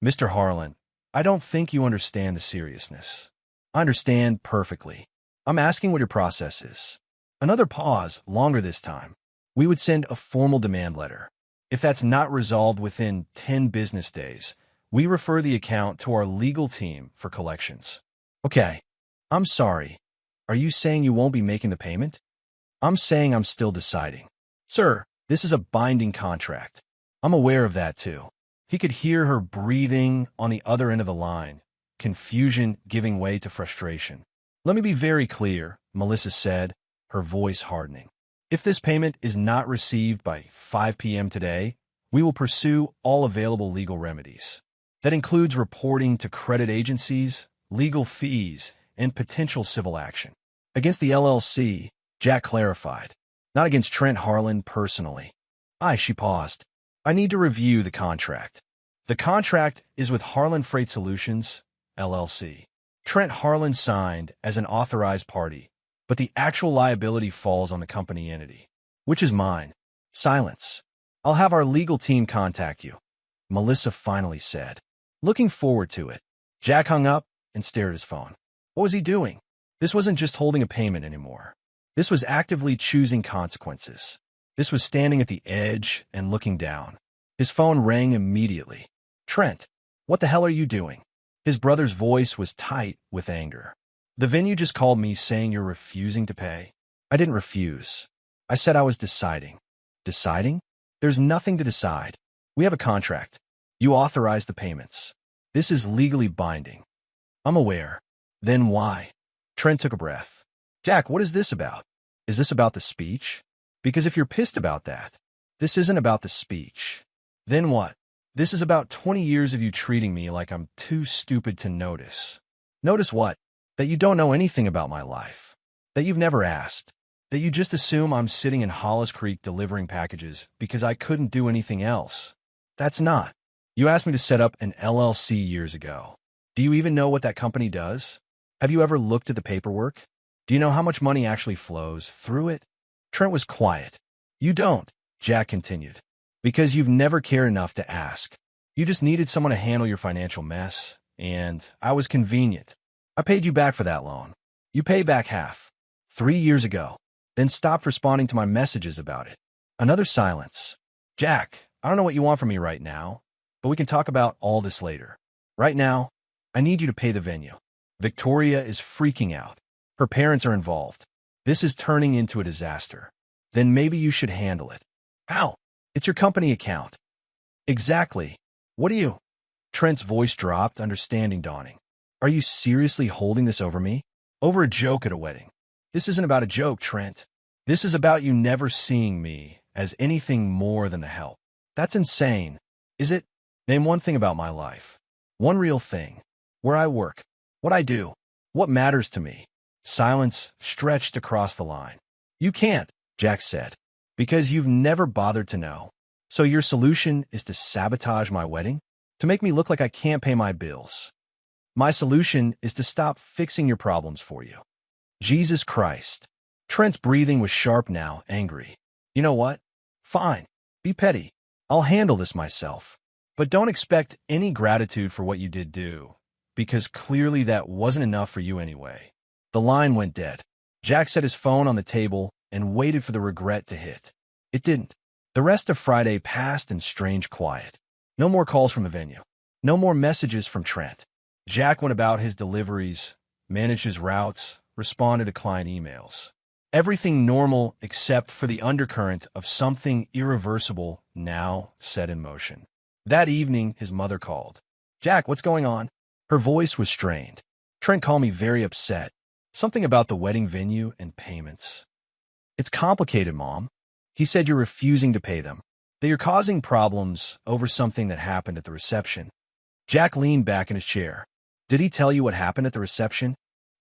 Mr. Harlan, I don't think you understand the seriousness. I understand perfectly. I'm asking what your process is. Another pause, longer this time. We would send a formal demand letter. If that's not resolved within 10 business days, we refer the account to our legal team for collections. Okay, I'm sorry. Are you saying you won't be making the payment? I'm saying I'm still deciding. Sir, this is a binding contract. I'm aware of that too. He could hear her breathing on the other end of the line, confusion giving way to frustration. Let me be very clear, Melissa said, her voice hardening. If this payment is not received by 5 p.m. today, we will pursue all available legal remedies. That includes reporting to credit agencies, legal fees, and potential civil action. Against the LLC, Jack clarified. Not against Trent Harlan personally. She paused. I need to review the contract. The contract is with Harlan Freight Solutions, LLC. Trent Harlan signed as an authorized party, but the actual liability falls on the company entity, which is mine. Silence. I'll have our legal team contact you, Melissa finally said. Looking forward to it. Jack hung up and stared at his phone. What was he doing? This wasn't just holding a payment anymore. This was actively choosing consequences. This was standing at the edge and looking down. His phone rang immediately. Trent, what the hell are you doing? His brother's voice was tight with anger. The venue just called me saying you're refusing to pay. I didn't refuse. I said I was deciding. Deciding? There's nothing to decide. We have a contract. You authorized the payments. This is legally binding. I'm aware. Then why? Trent took a breath. Jack, what is this about? Is this about the speech? Because if you're pissed about that, this isn't about the speech. Then what? This is about 20 years of you treating me like I'm too stupid to notice. Notice what? That you don't know anything about my life. That you've never asked. That you just assume I'm sitting in Hollis Creek delivering packages because I couldn't do anything else. That's not. You asked me to set up an LLC years ago. Do you even know what that company does? Have you ever looked at the paperwork? Do you know how much money actually flows through it? Trent was quiet. You don't, Jack continued. Because you've never cared enough to ask. You just needed someone to handle your financial mess, and I was convenient. I paid you back for that loan. You paid back half. 3 years ago. Then stopped responding to my messages about it. Another silence. Jack, I don't know what you want from me right now, but we can talk about all this later. Right now, I need you to pay the venue. Victoria is freaking out. Her parents are involved. This is turning into a disaster. Then maybe you should handle it. How? It's your company account. Exactly. What do you? Trent's voice dropped, understanding dawning. Are you seriously holding this over me? Over a joke at a wedding. This isn't about a joke, Trent. This is about you never seeing me as anything more than the help. That's insane. Is it? Name one thing about my life. One real thing. Where I work. What I do. What matters to me. Silence stretched across the line. You can't, Jack said. Because you've never bothered to know. So your solution is to sabotage my wedding? To make me look like I can't pay my bills? My solution is to stop fixing your problems for you. Jesus Christ. Trent's breathing was sharp now, angry. You know what? Fine. Be petty. I'll handle this myself. But don't expect any gratitude for what you did do, because clearly that wasn't enough for you anyway. The line went dead. Jack set his phone on the table and waited for the regret to hit. It didn't. The rest of Friday passed in strange quiet. No more calls from the venue. No more messages from Trent. Jack went about his deliveries, managed his routes, responded to client emails. Everything normal except for the undercurrent of something irreversible now set in motion. That evening, his mother called. Jack, what's going on? Her voice was strained. Trent called me very upset. Something about the wedding venue and payments. It's complicated, Mom. He said you're refusing to pay them. That you're causing problems over something that happened at the reception. Jack leaned back in his chair. Did he tell you what happened at the reception?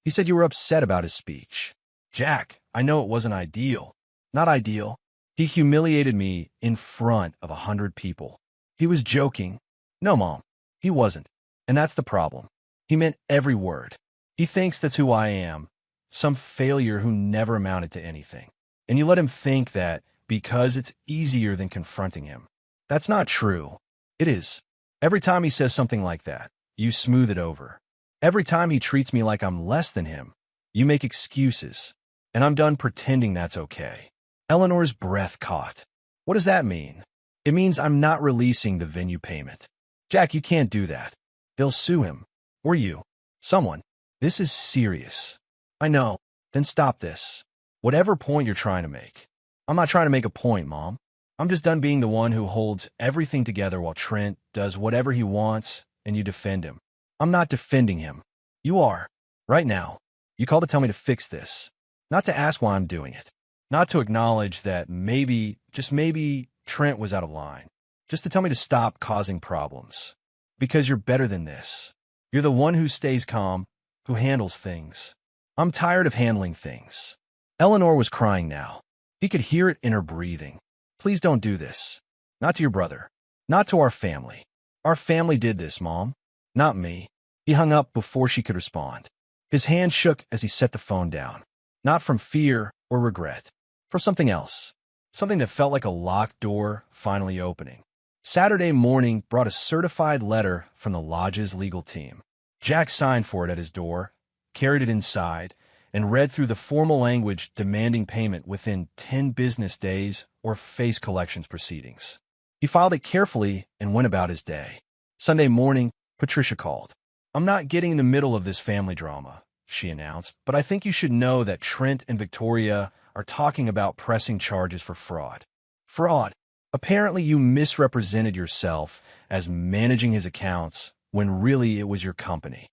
He said you were upset about his speech. Jack, I know it wasn't ideal. Not ideal. He humiliated me in front of 100 people. He was joking. No, Mom, he wasn't. And that's the problem. He meant every word. He thinks that's who I am, some failure who never amounted to anything. And you let him think that because it's easier than confronting him. That's not true. It is. Every time he says something like that, you smooth it over. Every time he treats me like I'm less than him, you make excuses, and I'm done pretending that's okay. Eleanor's breath caught. What does that mean? It means I'm not releasing the venue payment. Jack, you can't do that. They'll sue him. Or you. Someone. This is serious. I know. Then stop this. Whatever point you're trying to make. I'm not trying to make a point, Mom. I'm just done being the one who holds everything together while Trent does whatever he wants and you defend him. I'm not defending him. You are. Right now. You called to tell me to fix this. Not to ask why I'm doing it. Not to acknowledge that maybe, just maybe, Trent was out of line. Just to tell me to stop causing problems. Because you're better than this. You're the one who stays calm, who handles things. I'm tired of handling things. Eleanor was crying now. He could hear it in her breathing. Please don't do this. Not to your brother. Not to our family. Our family did this, Mom. Not me. He hung up before she could respond. His hand shook as he set the phone down. Not from fear or regret. For something else. Something that felt like a locked door finally opening. Saturday morning brought a certified letter from the lodge's legal team. Jack signed for it at his door, carried it inside, and read through the formal language demanding payment within 10 business days or face collections proceedings. He filed it carefully and went about his day. Sunday morning, Patricia called. I'm not getting in the middle of this family drama, she announced, but I think you should know that Trent and Victoria are talking about pressing charges for fraud. Fraud. Apparently you misrepresented yourself as managing his accounts when really it was your company.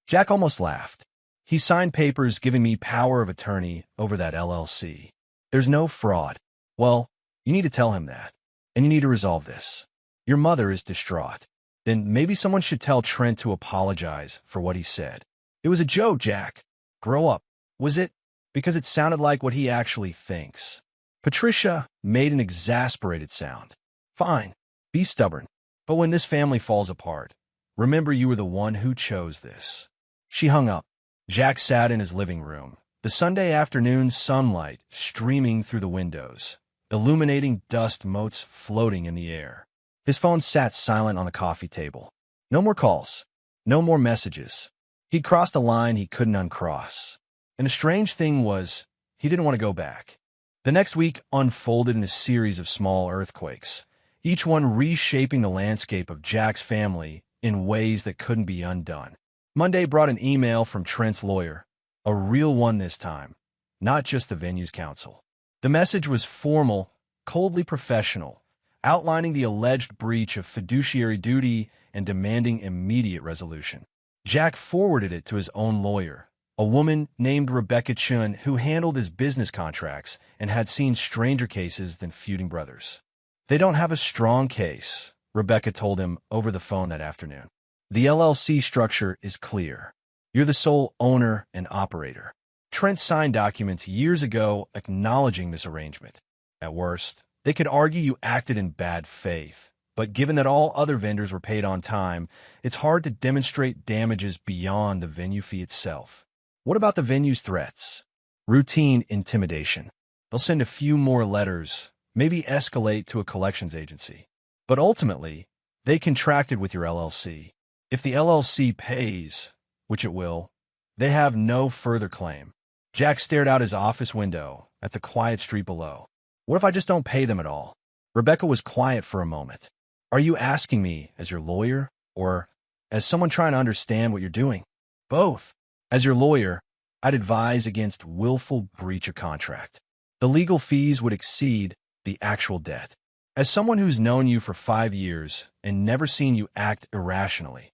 Jack almost laughed. He signed papers giving me power of attorney over that LLC. There's no fraud. Well, you need to tell him that, and you need to resolve this. Your mother is distraught. Then maybe someone should tell Trent to apologize for what he said. It was a joke, Jack. Grow up. Was it? Because it sounded like what he actually thinks. Patricia made an exasperated sound. Fine. Be stubborn. But when this family falls apart, remember you were the one who chose this. She hung up. Jack sat in his living room, the Sunday afternoon sunlight streaming through the windows, illuminating dust motes floating in the air. His phone sat silent on the coffee table. No more calls. No more messages. He'd crossed a line he couldn't uncross. And the strange thing was, he didn't want to go back. The next week unfolded in a series of small earthquakes, each one reshaping the landscape of Jack's family in ways that couldn't be undone. Monday brought an email from Trent's lawyer, a real one this time, not just the venue's counsel. The message was formal, coldly professional, outlining the alleged breach of fiduciary duty and demanding immediate resolution. Jack forwarded it to his own lawyer, a woman named Rebecca Chun who handled his business contracts and had seen stranger cases than feuding brothers. They don't have a strong case, Rebecca told him over the phone that afternoon. The LLC structure is clear. You're the sole owner and operator. Trent signed documents years ago acknowledging this arrangement. At worst, they could argue you acted in bad faith, but given that all other vendors were paid on time, it's hard to demonstrate damages beyond the venue fee itself. What about the venue's threats? Routine intimidation. They'll send a few more letters, maybe escalate to a collections agency. But ultimately, they contracted with your LLC. If the LLC pays, which it will, they have no further claim. Jack stared out his office window at the quiet street below. What if I just don't pay them at all? Rebecca was quiet for a moment. Are you asking me as your lawyer or as someone trying to understand what you're doing? Both. As your lawyer, I'd advise against willful breach of contract. The legal fees would exceed the actual debt. As someone who's known you for 5 years and never seen you act irrationally,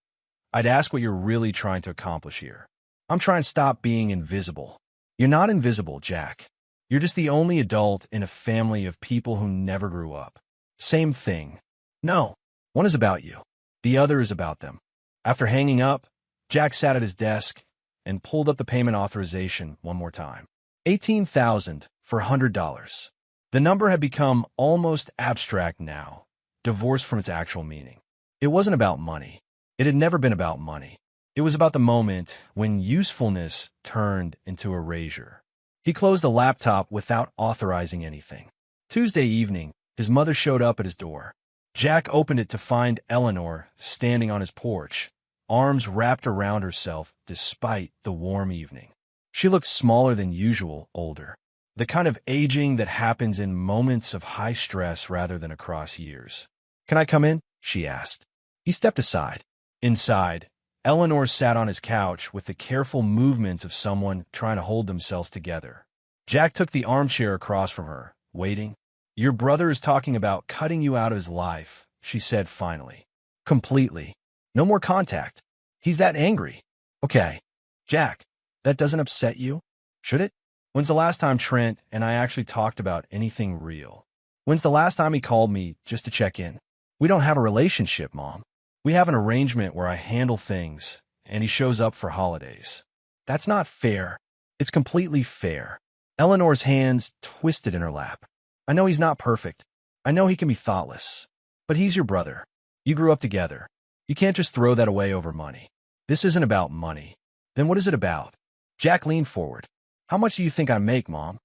I'd ask what you're really trying to accomplish here. I'm trying to stop being invisible. You're not invisible, Jack. You're just the only adult in a family of people who never grew up. Same thing. No, one is about you. The other is about them. After hanging up, Jack sat at his desk and pulled up the payment authorization one more time. $18,000 for $100. The number had become almost abstract now, divorced from its actual meaning. It wasn't about money. It had never been about money. It was about the moment when usefulness turned into erasure. He closed the laptop without authorizing anything. Tuesday evening, his mother showed up at his door. Jack opened it to find Eleanor standing on his porch, arms wrapped around herself despite the warm evening. She looked smaller than usual, older. The kind of aging that happens in moments of high stress rather than across years. "Can I come in?" she asked. He stepped aside. Inside, Eleanor sat on his couch with the careful movements of someone trying to hold themselves together. Jack took the armchair across from her, waiting. "Your brother is talking about cutting you out of his life," she said finally. "Completely. No more contact. He's that angry." "Okay. Jack, that doesn't upset you? Should it? When's the last time Trent and I actually talked about anything real? When's the last time he called me just to check in? We don't have a relationship, Mom. We have an arrangement where I handle things, and he shows up for holidays. That's not fair. It's completely fair." Eleanor's hands twisted in her lap. "I know he's not perfect. I know he can be thoughtless. But he's your brother. You grew up together. You can't just throw that away over money. This isn't about money. Then what is it about?" Jack leaned forward. "How much do you think I make, Mom?"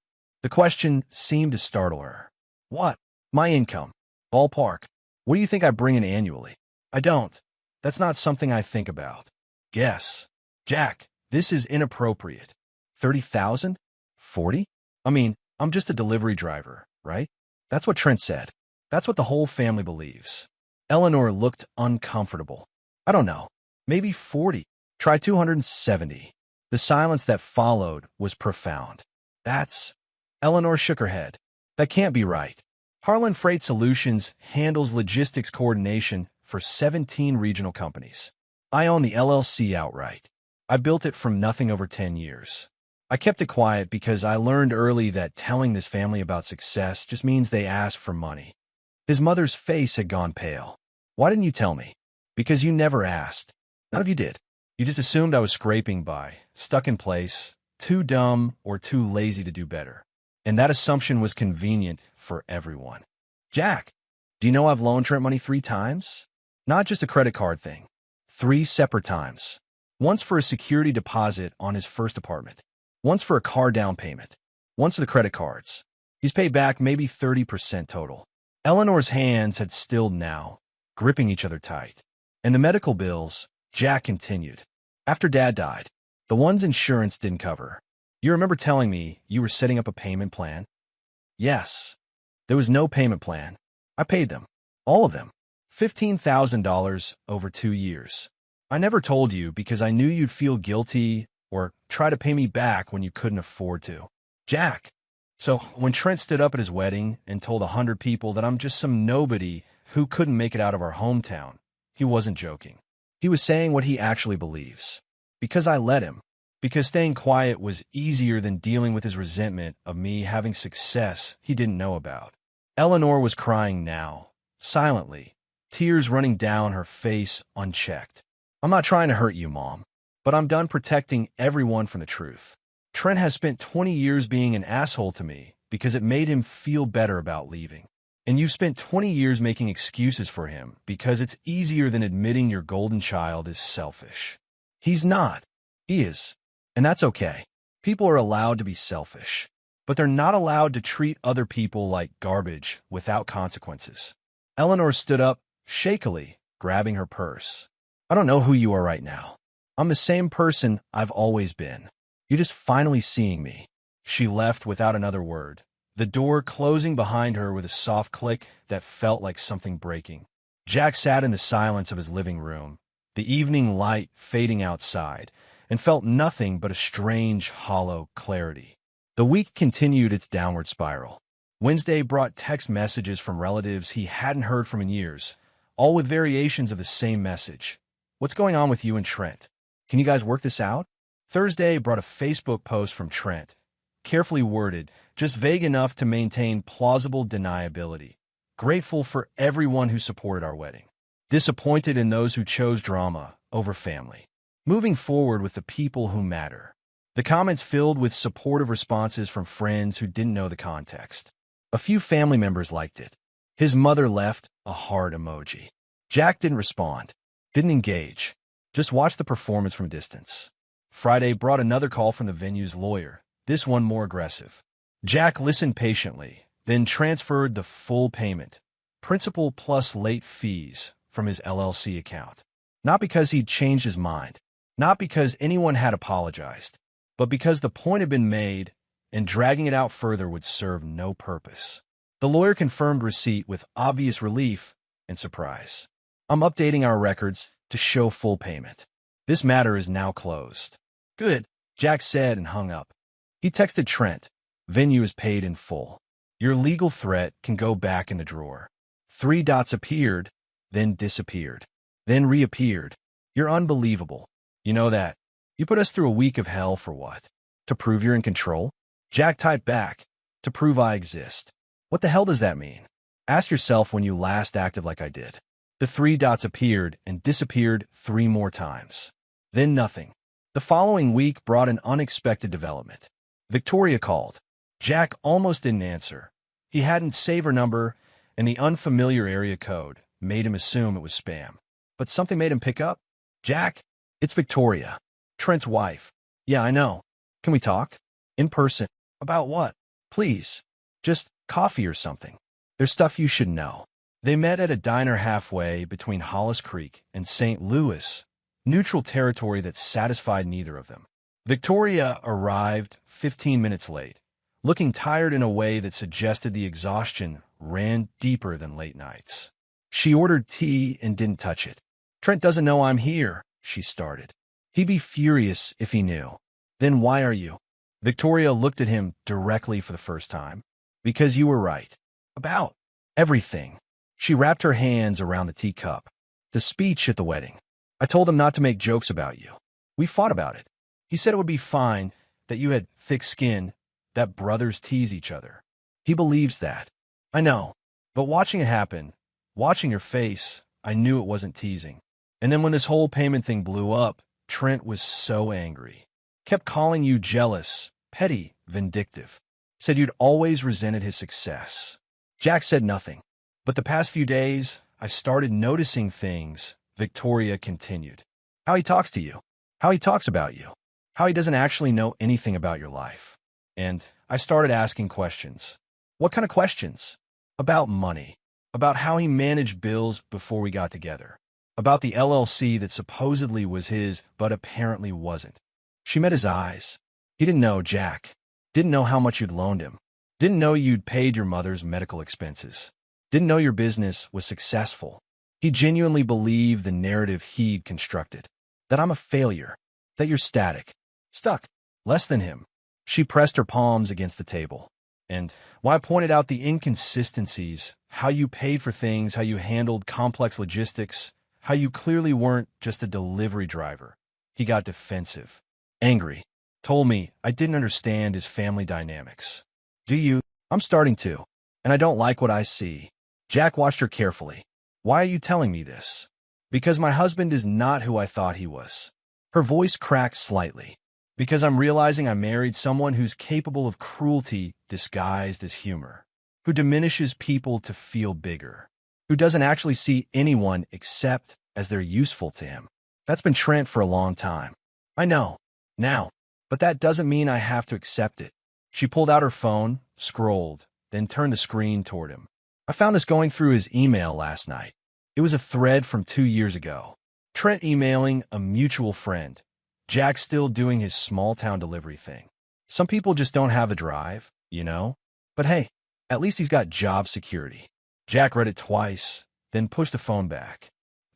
The question seemed to startle her. "What? My income. Ballpark. What do you think I bring in annually?" "I don't. That's not something I think about." "Guess." "Jack, this is inappropriate." 30,000? 40? I mean, I'm just a delivery driver, right? That's what Trent said. That's what the whole family believes." Eleanor looked uncomfortable. "I don't know. Maybe 40. Try 270. The silence that followed was profound. "That's—" Eleanor shook her head. "That can't be right. Harlan Freight Solutions handles logistics coordination for 17 regional companies. I own the LLC outright. I built it from nothing over 10 years. I kept it quiet because I learned early that telling this family about success just means they ask for money." His mother's face had gone pale. "Why didn't you tell me?" "Because you never asked. None of you did. You just assumed I was scraping by, stuck in place, too dumb or too lazy to do better. And that assumption was convenient for everyone." "Jack, do you know I've loaned Trent money 3 times? Not just a credit card thing. 3 separate times. Once for a security deposit on his first apartment. Once for a car down payment. Once for the credit cards. He's paid back maybe 30% total." Eleanor's hands had stilled now, gripping each other tight. "And the medical bills," Jack continued. "After Dad died, the ones insurance didn't cover. You remember telling me you were setting up a payment plan?" "Yes. There was no payment plan. I paid them. All of them. $15,000 over 2 years. I never told you because I knew you'd feel guilty or try to pay me back when you couldn't afford to." "Jack." "So when Trent stood up at his wedding and told 100 people that I'm just some nobody who couldn't make it out of our hometown, he wasn't joking. He was saying what he actually believes. Because I let him. Because staying quiet was easier than dealing with his resentment of me having success he didn't know about." Eleanor was crying now, silently, tears running down her face unchecked. "I'm not trying to hurt you, Mom, but I'm done protecting everyone from the truth. Trent has spent 20 years being an asshole to me because it made him feel better about leaving. And you've spent 20 years making excuses for him because it's easier than admitting your golden child is selfish. He's not. He is. And that's okay. People are allowed to be selfish, but they're not allowed to treat other people like garbage without consequences." Eleanor stood up, shakily, grabbing her purse. "I don't know who you are right now. I'm the same person I've always been. You're just finally seeing me." She left without another word, the door closing behind her with a soft click that felt like something breaking. Jack sat in the silence of his living room, the evening light fading outside, and felt nothing but a strange, hollow clarity. The week continued its downward spiral. Wednesday brought text messages from relatives he hadn't heard from in years, all with variations of the same message. "What's going on with you and Trent? Can you guys work this out?" Thursday brought a Facebook post from Trent, carefully worded, just vague enough to maintain plausible deniability. "Grateful for everyone who supported our wedding. Disappointed in those who chose drama over family. Moving forward with the people who matter." The comments filled with supportive responses from friends who didn't know the context. A few family members liked it. His mother left a heart emoji. Jack didn't respond, didn't engage, just watched the performance from a distance. Friday brought another call from the venue's lawyer, this one more aggressive. Jack listened patiently, then transferred the full payment, principal plus late fees, from his LLC account. Not because he'd changed his mind, not because anyone had apologized, but because the point had been made and dragging it out further would serve no purpose. The lawyer confirmed receipt with obvious relief and surprise. I'm updating our records to show full payment. This matter is now closed. Good, Jack said and hung up. He texted Trent. Venue is paid in full. Your legal threat can go back in the drawer. 3 dots appeared, then disappeared, then reappeared. You're unbelievable. You know that. You put us through a week of hell for what? To prove you're in control? Jack typed back. To prove I exist. What the hell does that mean? Ask yourself when you last acted like I did. The 3 dots appeared and disappeared 3 more times. Then nothing. The following week brought an unexpected development. Victoria called. Jack almost didn't answer. He hadn't saved her number, and the unfamiliar area code made him assume it was spam. But something made him pick up. Jack, it's Victoria, Trent's wife. Yeah, I know. Can we talk? In person. About what? Please. Just coffee or something. There's stuff you should know. They met at a diner halfway between Hollis Creek and St. Louis, neutral territory that satisfied neither of them. Victoria arrived 15 minutes late, looking tired in a way that suggested the exhaustion ran deeper than late nights. She ordered tea and didn't touch it. Trent doesn't know I'm here, she started. He'd be furious if he knew. Then why are you? Victoria looked at him directly for the first time. Because you were right. About everything. She wrapped her hands around the teacup. The speech at the wedding. I told him not to make jokes about you. We fought about it. He said it would be fine, that you had thick skin, that brothers tease each other. He believes that. I know. But watching it happen, watching your face, I knew it wasn't teasing. And then when this whole payment thing blew up, Trent was so angry. Kept calling you jealous, petty, vindictive. Said you'd always resented his success. Jack said nothing. But the past few days, I started noticing things, Victoria continued. How he talks to you. How he talks about you. How he doesn't actually know anything about your life. And I started asking questions. What kind of questions? About money. About how he managed bills before we got together. About the LLC that supposedly was his, but apparently wasn't. She met his eyes. He didn't know, Jack. Didn't know how much you'd loaned him. Didn't know you'd paid your mother's medical expenses. Didn't know your business was successful. He genuinely believed the narrative he'd constructed. That I'm a failure. That you're static. Stuck. Less than him. She pressed her palms against the table. And while I pointed out the inconsistencies, how you paid for things, how you handled complex logistics, how you clearly weren't just a delivery driver, he got defensive. Angry. Told me I didn't understand his family dynamics. Do you? I'm starting to. And I don't like what I see. Jack watched her carefully. Why are you telling me this? Because my husband is not who I thought he was. Her voice cracked slightly. Because I'm realizing I married someone who's capable of cruelty disguised as humor. Who diminishes people to feel bigger. Who doesn't actually see anyone except as they're useful to him. That's been Trent for a long time. I know. Now. But that doesn't mean I have to accept it. She pulled out her phone, scrolled, then turned the screen toward him. I found this going through his email last night. It was a thread from 2 years ago. Trent emailing a mutual friend. Jack still doing his small-town delivery thing. Some people just don't have a drive, you know? But hey, at least he's got job security. Jack read it twice, then pushed the phone back.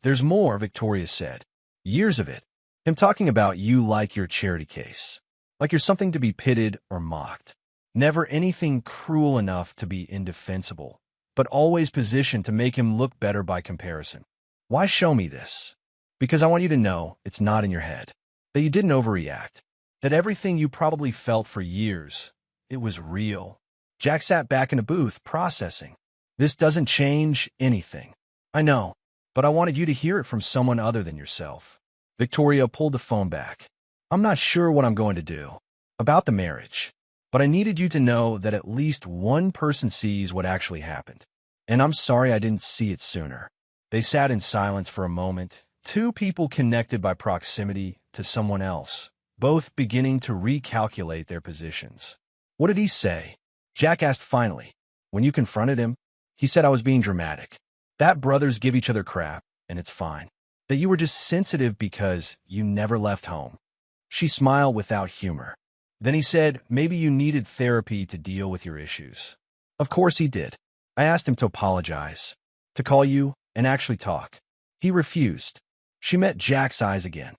There's more, Victoria said. Years of it. Him talking about you like your charity case. Like you're something to be pitted or mocked. Never anything cruel enough to be indefensible, but always positioned to make him look better by comparison. Why show me this? Because I want you to know it's not in your head. That you didn't overreact. That everything you probably felt for years, it was real. Jack sat back in a booth, processing. This doesn't change anything. I know, but I wanted you to hear it from someone other than yourself. Victoria pulled the phone back. I'm not sure what I'm going to do about the marriage, but I needed you to know that at least one person sees what actually happened. And I'm sorry I didn't see it sooner. They sat in silence for a moment, 2 people connected by proximity to someone else, both beginning to recalculate their positions. What did he say? Jack asked finally. When you confronted him, he said I was being dramatic. That brothers give each other crap, and it's fine. that you were just sensitive because you never left home. She smiled without humor. Then he said maybe you needed therapy to deal with your issues. Of course he did. I asked him to apologize, to call you, and actually talk. He refused. She met Jack's eyes again.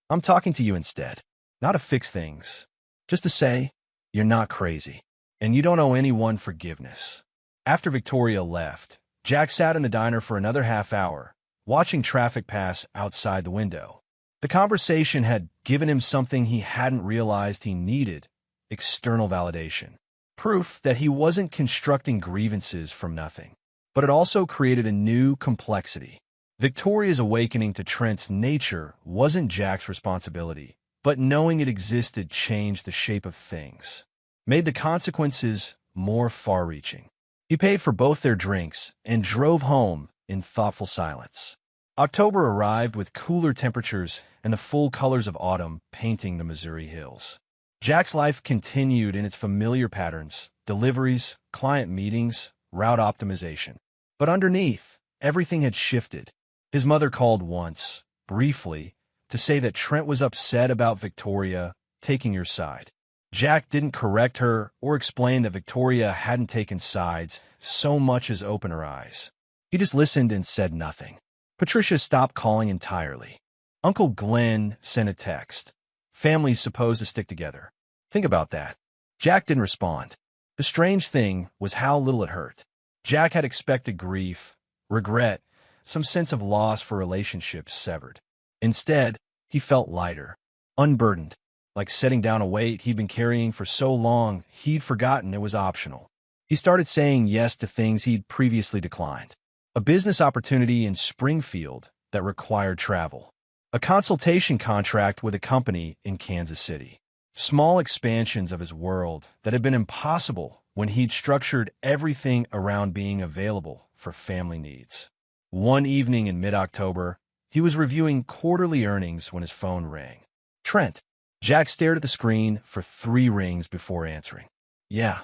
I'm talking to you instead. Not to fix things. Just to say, you're not crazy. And you don't owe anyone forgiveness. After Victoria left, Jack sat in the diner for another half hour, watching traffic pass outside the window. The conversation had given him something he hadn't realized he needed: external validation. Proof that he wasn't constructing grievances from nothing. But it also created a new complexity. Victoria's awakening to Trent's nature wasn't Jack's responsibility, but knowing it existed changed the shape of things, made the consequences more far-reaching. He paid for both their drinks and drove home in thoughtful silence. October arrived with cooler temperatures and the full colors of autumn painting the Missouri hills. Jack's life continued in its familiar patterns: deliveries, client meetings, route optimization. But underneath, everything had shifted. His mother called once, briefly, to say that Trent was upset about Victoria taking your side. Jack didn't correct her or explain that Victoria hadn't taken sides so much as open her eyes. He just listened and said nothing. Patricia stopped calling entirely. Uncle Glenn sent a text. Family's supposed to stick together. Think about that. Jack didn't respond. The strange thing was how little it hurt. Jack had expected grief, regret, some sense of loss for relationships severed. Instead, he felt lighter, unburdened, like setting down a weight he'd been carrying for so long he'd forgotten it was optional. He started saying yes to things he'd previously declined. A business opportunity in Springfield that required travel. A consultation contract with a company in Kansas City. Small expansions of his world that had been impossible when he'd structured everything around being available for family needs. One evening in mid-October, he was reviewing quarterly earnings when his phone rang. Trent. Jack stared at the screen for 3 rings before answering. Yeah.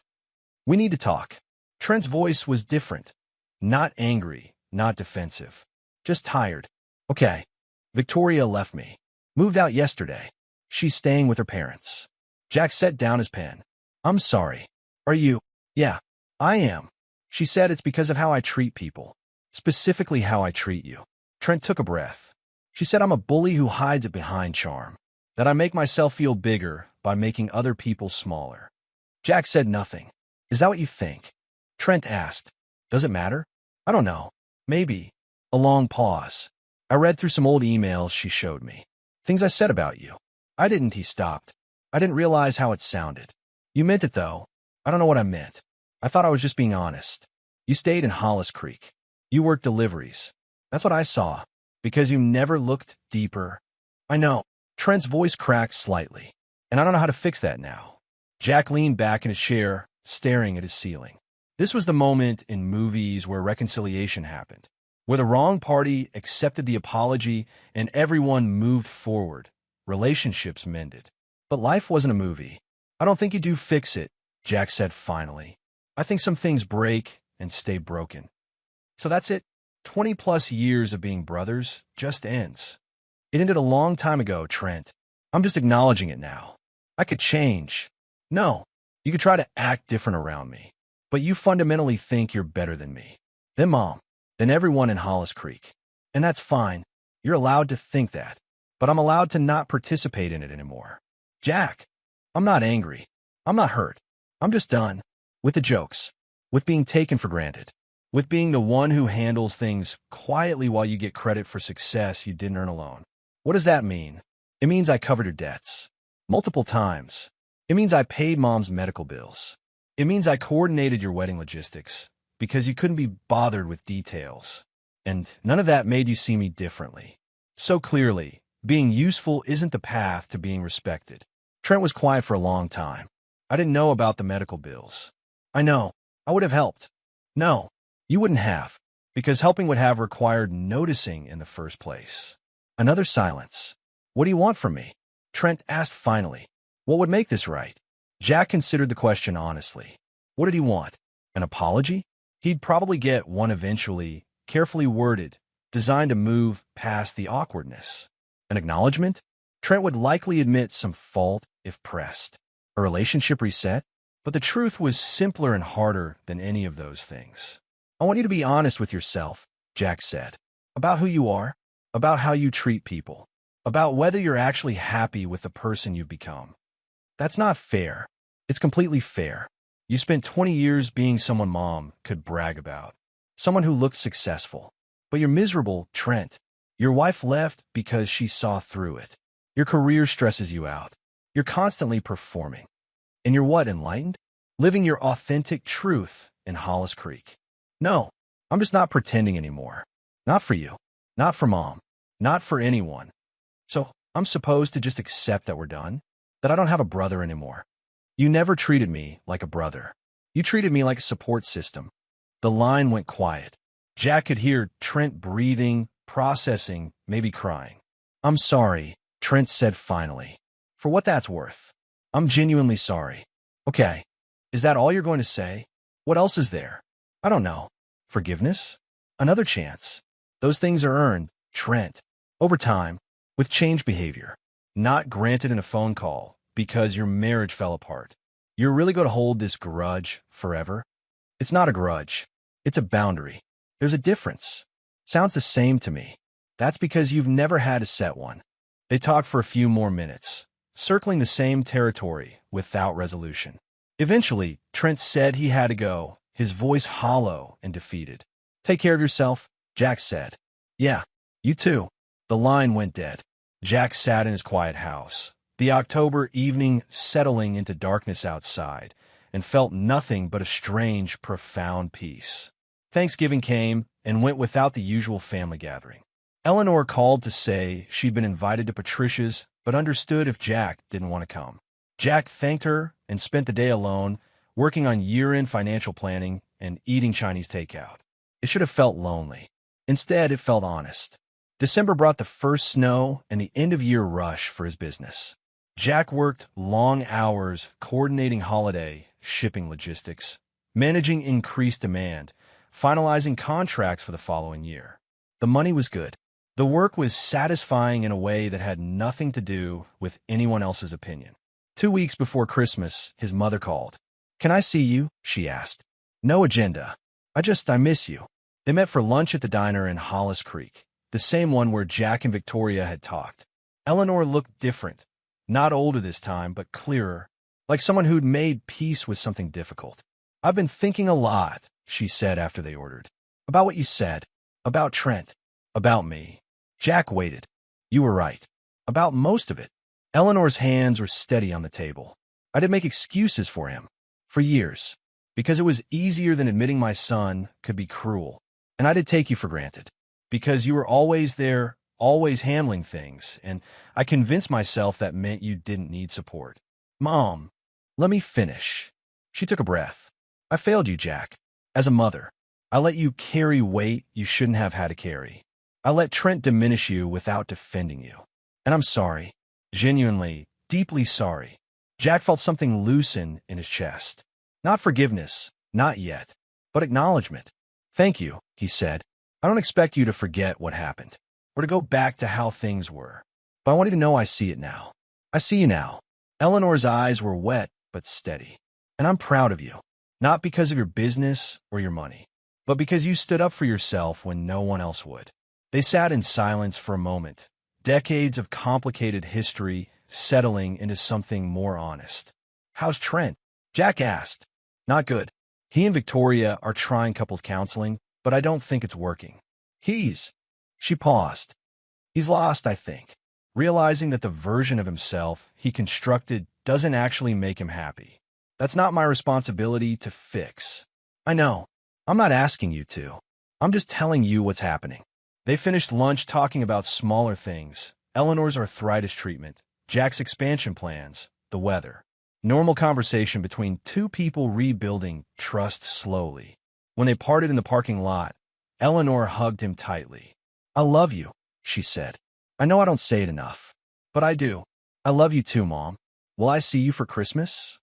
We need to talk. Trent's voice was different. Not angry, not defensive. Just tired. Okay. Victoria left me. Moved out yesterday. She's staying with her parents. Jack set down his pen. I'm sorry. Are you? Yeah, I am. She said it's because of how I treat people. Specifically how I treat you. Trent took a breath. She said I'm a bully who hides it behind charm. That I make myself feel bigger by making other people smaller. Jack said nothing. Is that what you think? Trent asked. Does it matter? I don't know. Maybe. A long pause. I read through some old emails she showed me. Things I said about you. I didn't, he stopped. I didn't realize how it sounded. You meant it, though. I don't know what I meant. I thought I was just being honest. You stayed in Hollis Creek. You worked deliveries. That's what I saw. Because you never looked deeper. I know. Trent's voice cracked slightly. And I don't know how to fix that now. Jack leaned back in his chair, staring at his ceiling. This was the moment in movies where reconciliation happened, where the wrong party accepted the apology and everyone moved forward. Relationships mended. But life wasn't a movie. I don't think you do fix it, Jack said finally. I think some things break and stay broken. So that's it. 20-plus years of being brothers just ends. It ended a long time ago, Trent. I'm just acknowledging it now. I could change. No, you could try to act different around me. But you fundamentally think you're better than me, than Mom, than everyone in Hollis Creek. And that's fine. You're allowed to think that. But I'm allowed to not participate in it anymore. Jack, I'm not angry. I'm not hurt. I'm just done. With the jokes. With being taken for granted. With being the one who handles things quietly while you get credit for success you didn't earn alone. What does that mean? It means I covered your debts. Multiple times. It means I paid Mom's medical bills. It means I coordinated your wedding logistics because you couldn't be bothered with details. And none of that made you see me differently. So clearly, being useful isn't the path to being respected. Trent was quiet for a long time. I didn't know about the medical bills. I know. I would have helped. No, you wouldn't have, because helping would have required noticing in the first place. Another silence. What do you want from me? Trent asked finally. What would make this right? Jack considered the question honestly. What did he want? An apology? He'd probably get one eventually, carefully worded, designed to move past the awkwardness. An acknowledgement? Trent would likely admit some fault if pressed. A relationship reset? But the truth was simpler and harder than any of those things. I want you to be honest with yourself, Jack said. About who you are, about how you treat people, about whether you're actually happy with the person you've become. That's not fair. It's completely fair. You spent 20 years being someone Mom could brag about. Someone who looked successful. But you're miserable, Trent. Your wife left because she saw through it. Your career stresses you out. You're constantly performing. And you're what, enlightened? Living your authentic truth in Hollis Creek. No, I'm just not pretending anymore. Not for you. Not for Mom. Not for anyone. So I'm supposed to just accept that we're done? That I don't have a brother anymore? You never treated me like a brother. You treated me like a support system. The line went quiet. Jack could hear Trent breathing, processing, maybe crying. I'm sorry, Trent said finally. For what that's worth. I'm genuinely sorry. Okay. Is that all you're going to say? What else is there? I don't know. Forgiveness? Another chance. Those things are earned, Trent. Over time, with changed behavior. Not granted in a phone call because your marriage fell apart. You're really going to hold this grudge forever? It's not a grudge. It's a boundary. There's a difference. Sounds the same to me. That's because you've never had to set one. They talked for a few more minutes, circling the same territory without resolution. Eventually, Trent said he had to go, his voice hollow and defeated. Take care of yourself, Jack said. Yeah, you too. The line went dead. Jack sat in his quiet house, the October evening settling into darkness outside, and felt nothing but a strange, profound peace. Thanksgiving came and went without the usual family gathering. Eleanor called to say she'd been invited to Patricia's, but understood if Jack didn't want to come. Jack thanked her and spent the day alone, working on year-end financial planning and eating Chinese takeout. It should have felt lonely. Instead, it felt honest. December brought the first snow and the end-of-year rush for his business. Jack worked long hours coordinating holiday, shipping logistics, managing increased demand, finalizing contracts for the following year. The money was good. The work was satisfying in a way that had nothing to do with anyone else's opinion. 2 weeks before Christmas, his mother called. Can I see you? She asked. No agenda. I miss you. They met for lunch at the diner in Hollis Creek, the same one where Jack and Victoria had talked. Eleanor looked different. Not older this time, but clearer, like someone who'd made peace with something difficult. I've been thinking a lot, she said after they ordered. About what you said. About Trent. About me. Jack waited. You were right. About most of it. Eleanor's hands were steady on the table. I did make excuses for him. For years. Because it was easier than admitting my son could be cruel. And I did take you for granted. Because you were always there, always handling things, and I convinced myself that meant you didn't need support. Mom, let me finish. She took a breath. I failed you, Jack. As a mother. I let you carry weight you shouldn't have had to carry. I let Trent diminish you without defending you. And I'm sorry. Genuinely, deeply sorry. Jack felt something loosen in his chest. Not forgiveness, not yet, but acknowledgement. Thank you, he said. I don't expect you to forget what happened, or to go back to how things were. But I want you to know I see it now. I see you now. Eleanor's eyes were wet but steady. And I'm proud of you. Not because of your business or your money, but because you stood up for yourself when no one else would. They sat in silence for a moment, decades of complicated history settling into something more honest. How's Trent? Jack asked. Not good. He and Victoria are trying couples counseling, but I don't think it's working. She paused. He's lost, I think, realizing that the version of himself he constructed doesn't actually make him happy. That's not my responsibility to fix. I know. I'm not asking you to. I'm just telling you what's happening. They finished lunch talking about smaller things, Eleanor's arthritis treatment, Jack's expansion plans, the weather. Normal conversation between two people rebuilding trust slowly. When they parted in the parking lot, Eleanor hugged him tightly. I love you, she said. I know I don't say it enough, but I do. I love you too, Mom. Will I see you for Christmas?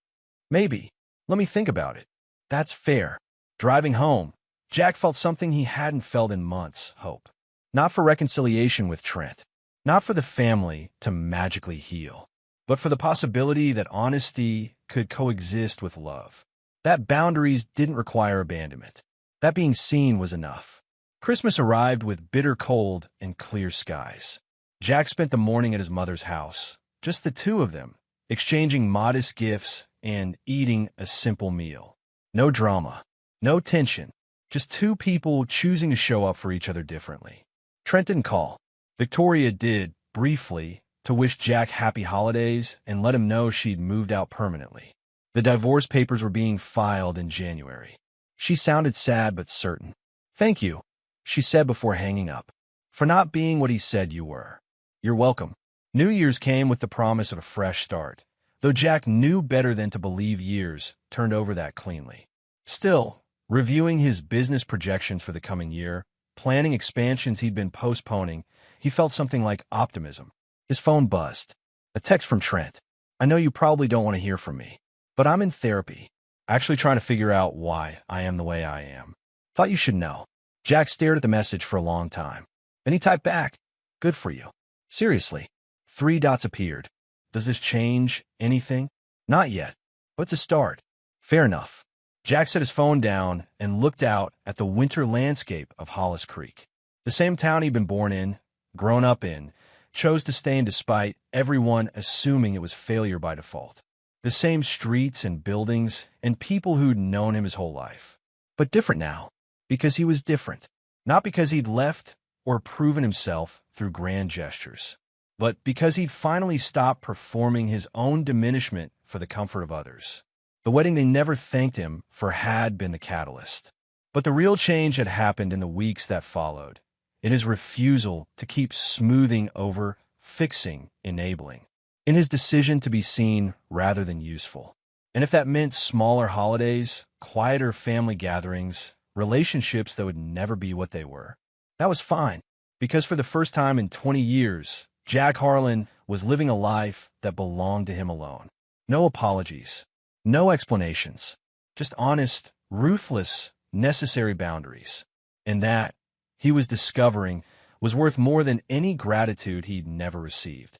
Maybe. Let me think about it. That's fair. Driving home, Jack felt something he hadn't felt in months, hope. Not for reconciliation with Trent, not for the family to magically heal, but for the possibility that honesty could coexist with love. That boundaries didn't require abandonment. That being seen was enough. Christmas arrived with bitter cold and clear skies. Jack spent the morning at his mother's house, just the two of them, exchanging modest gifts and eating a simple meal. No drama, no tension, just two people choosing to show up for each other differently. Trent didn't call. Victoria did, briefly, to wish Jack happy holidays and let him know she'd moved out permanently. The divorce papers were being filed in January. She sounded sad but certain. "Thank you," she said before hanging up, "for not being what he said you were." "You're welcome." New Year's came with the promise of a fresh start, though Jack knew better than to believe years turned over that cleanly. Still, reviewing his business projections for the coming year, planning expansions he'd been postponing, he felt something like optimism. His phone buzzed. A text from Trent. "I know you probably don't want to hear from me, but I'm in therapy, actually trying to figure out why I am the way I am. Thought you should know." Jack stared at the message for a long time. Then he typed back, "Good for you. Seriously." 3 dots appeared. Does this change anything? Not yet, but it's a start. Fair enough. Jack set his phone down and looked out at the winter landscape of Hollis Creek. The same town he'd been born in, grown up in, chose to stay in despite everyone assuming it was failure by default. The same streets and buildings and people who'd known him his whole life. But different now, because he was different. Not because he'd left or proven himself through grand gestures, but because he'd finally stopped performing his own diminishment for the comfort of others. The wedding they never thanked him for had been the catalyst. But the real change had happened in the weeks that followed, in his refusal to keep smoothing over, fixing, enabling, in his decision to be seen rather than useful. And if that meant smaller holidays, quieter family gatherings, relationships that would never be what they were, that was fine, because for the first time in 20 years, Jack Harlan was living a life that belonged to him alone. No apologies, no explanations, just honest, ruthless, necessary boundaries. And that, he was discovering, was worth more than any gratitude he'd never received.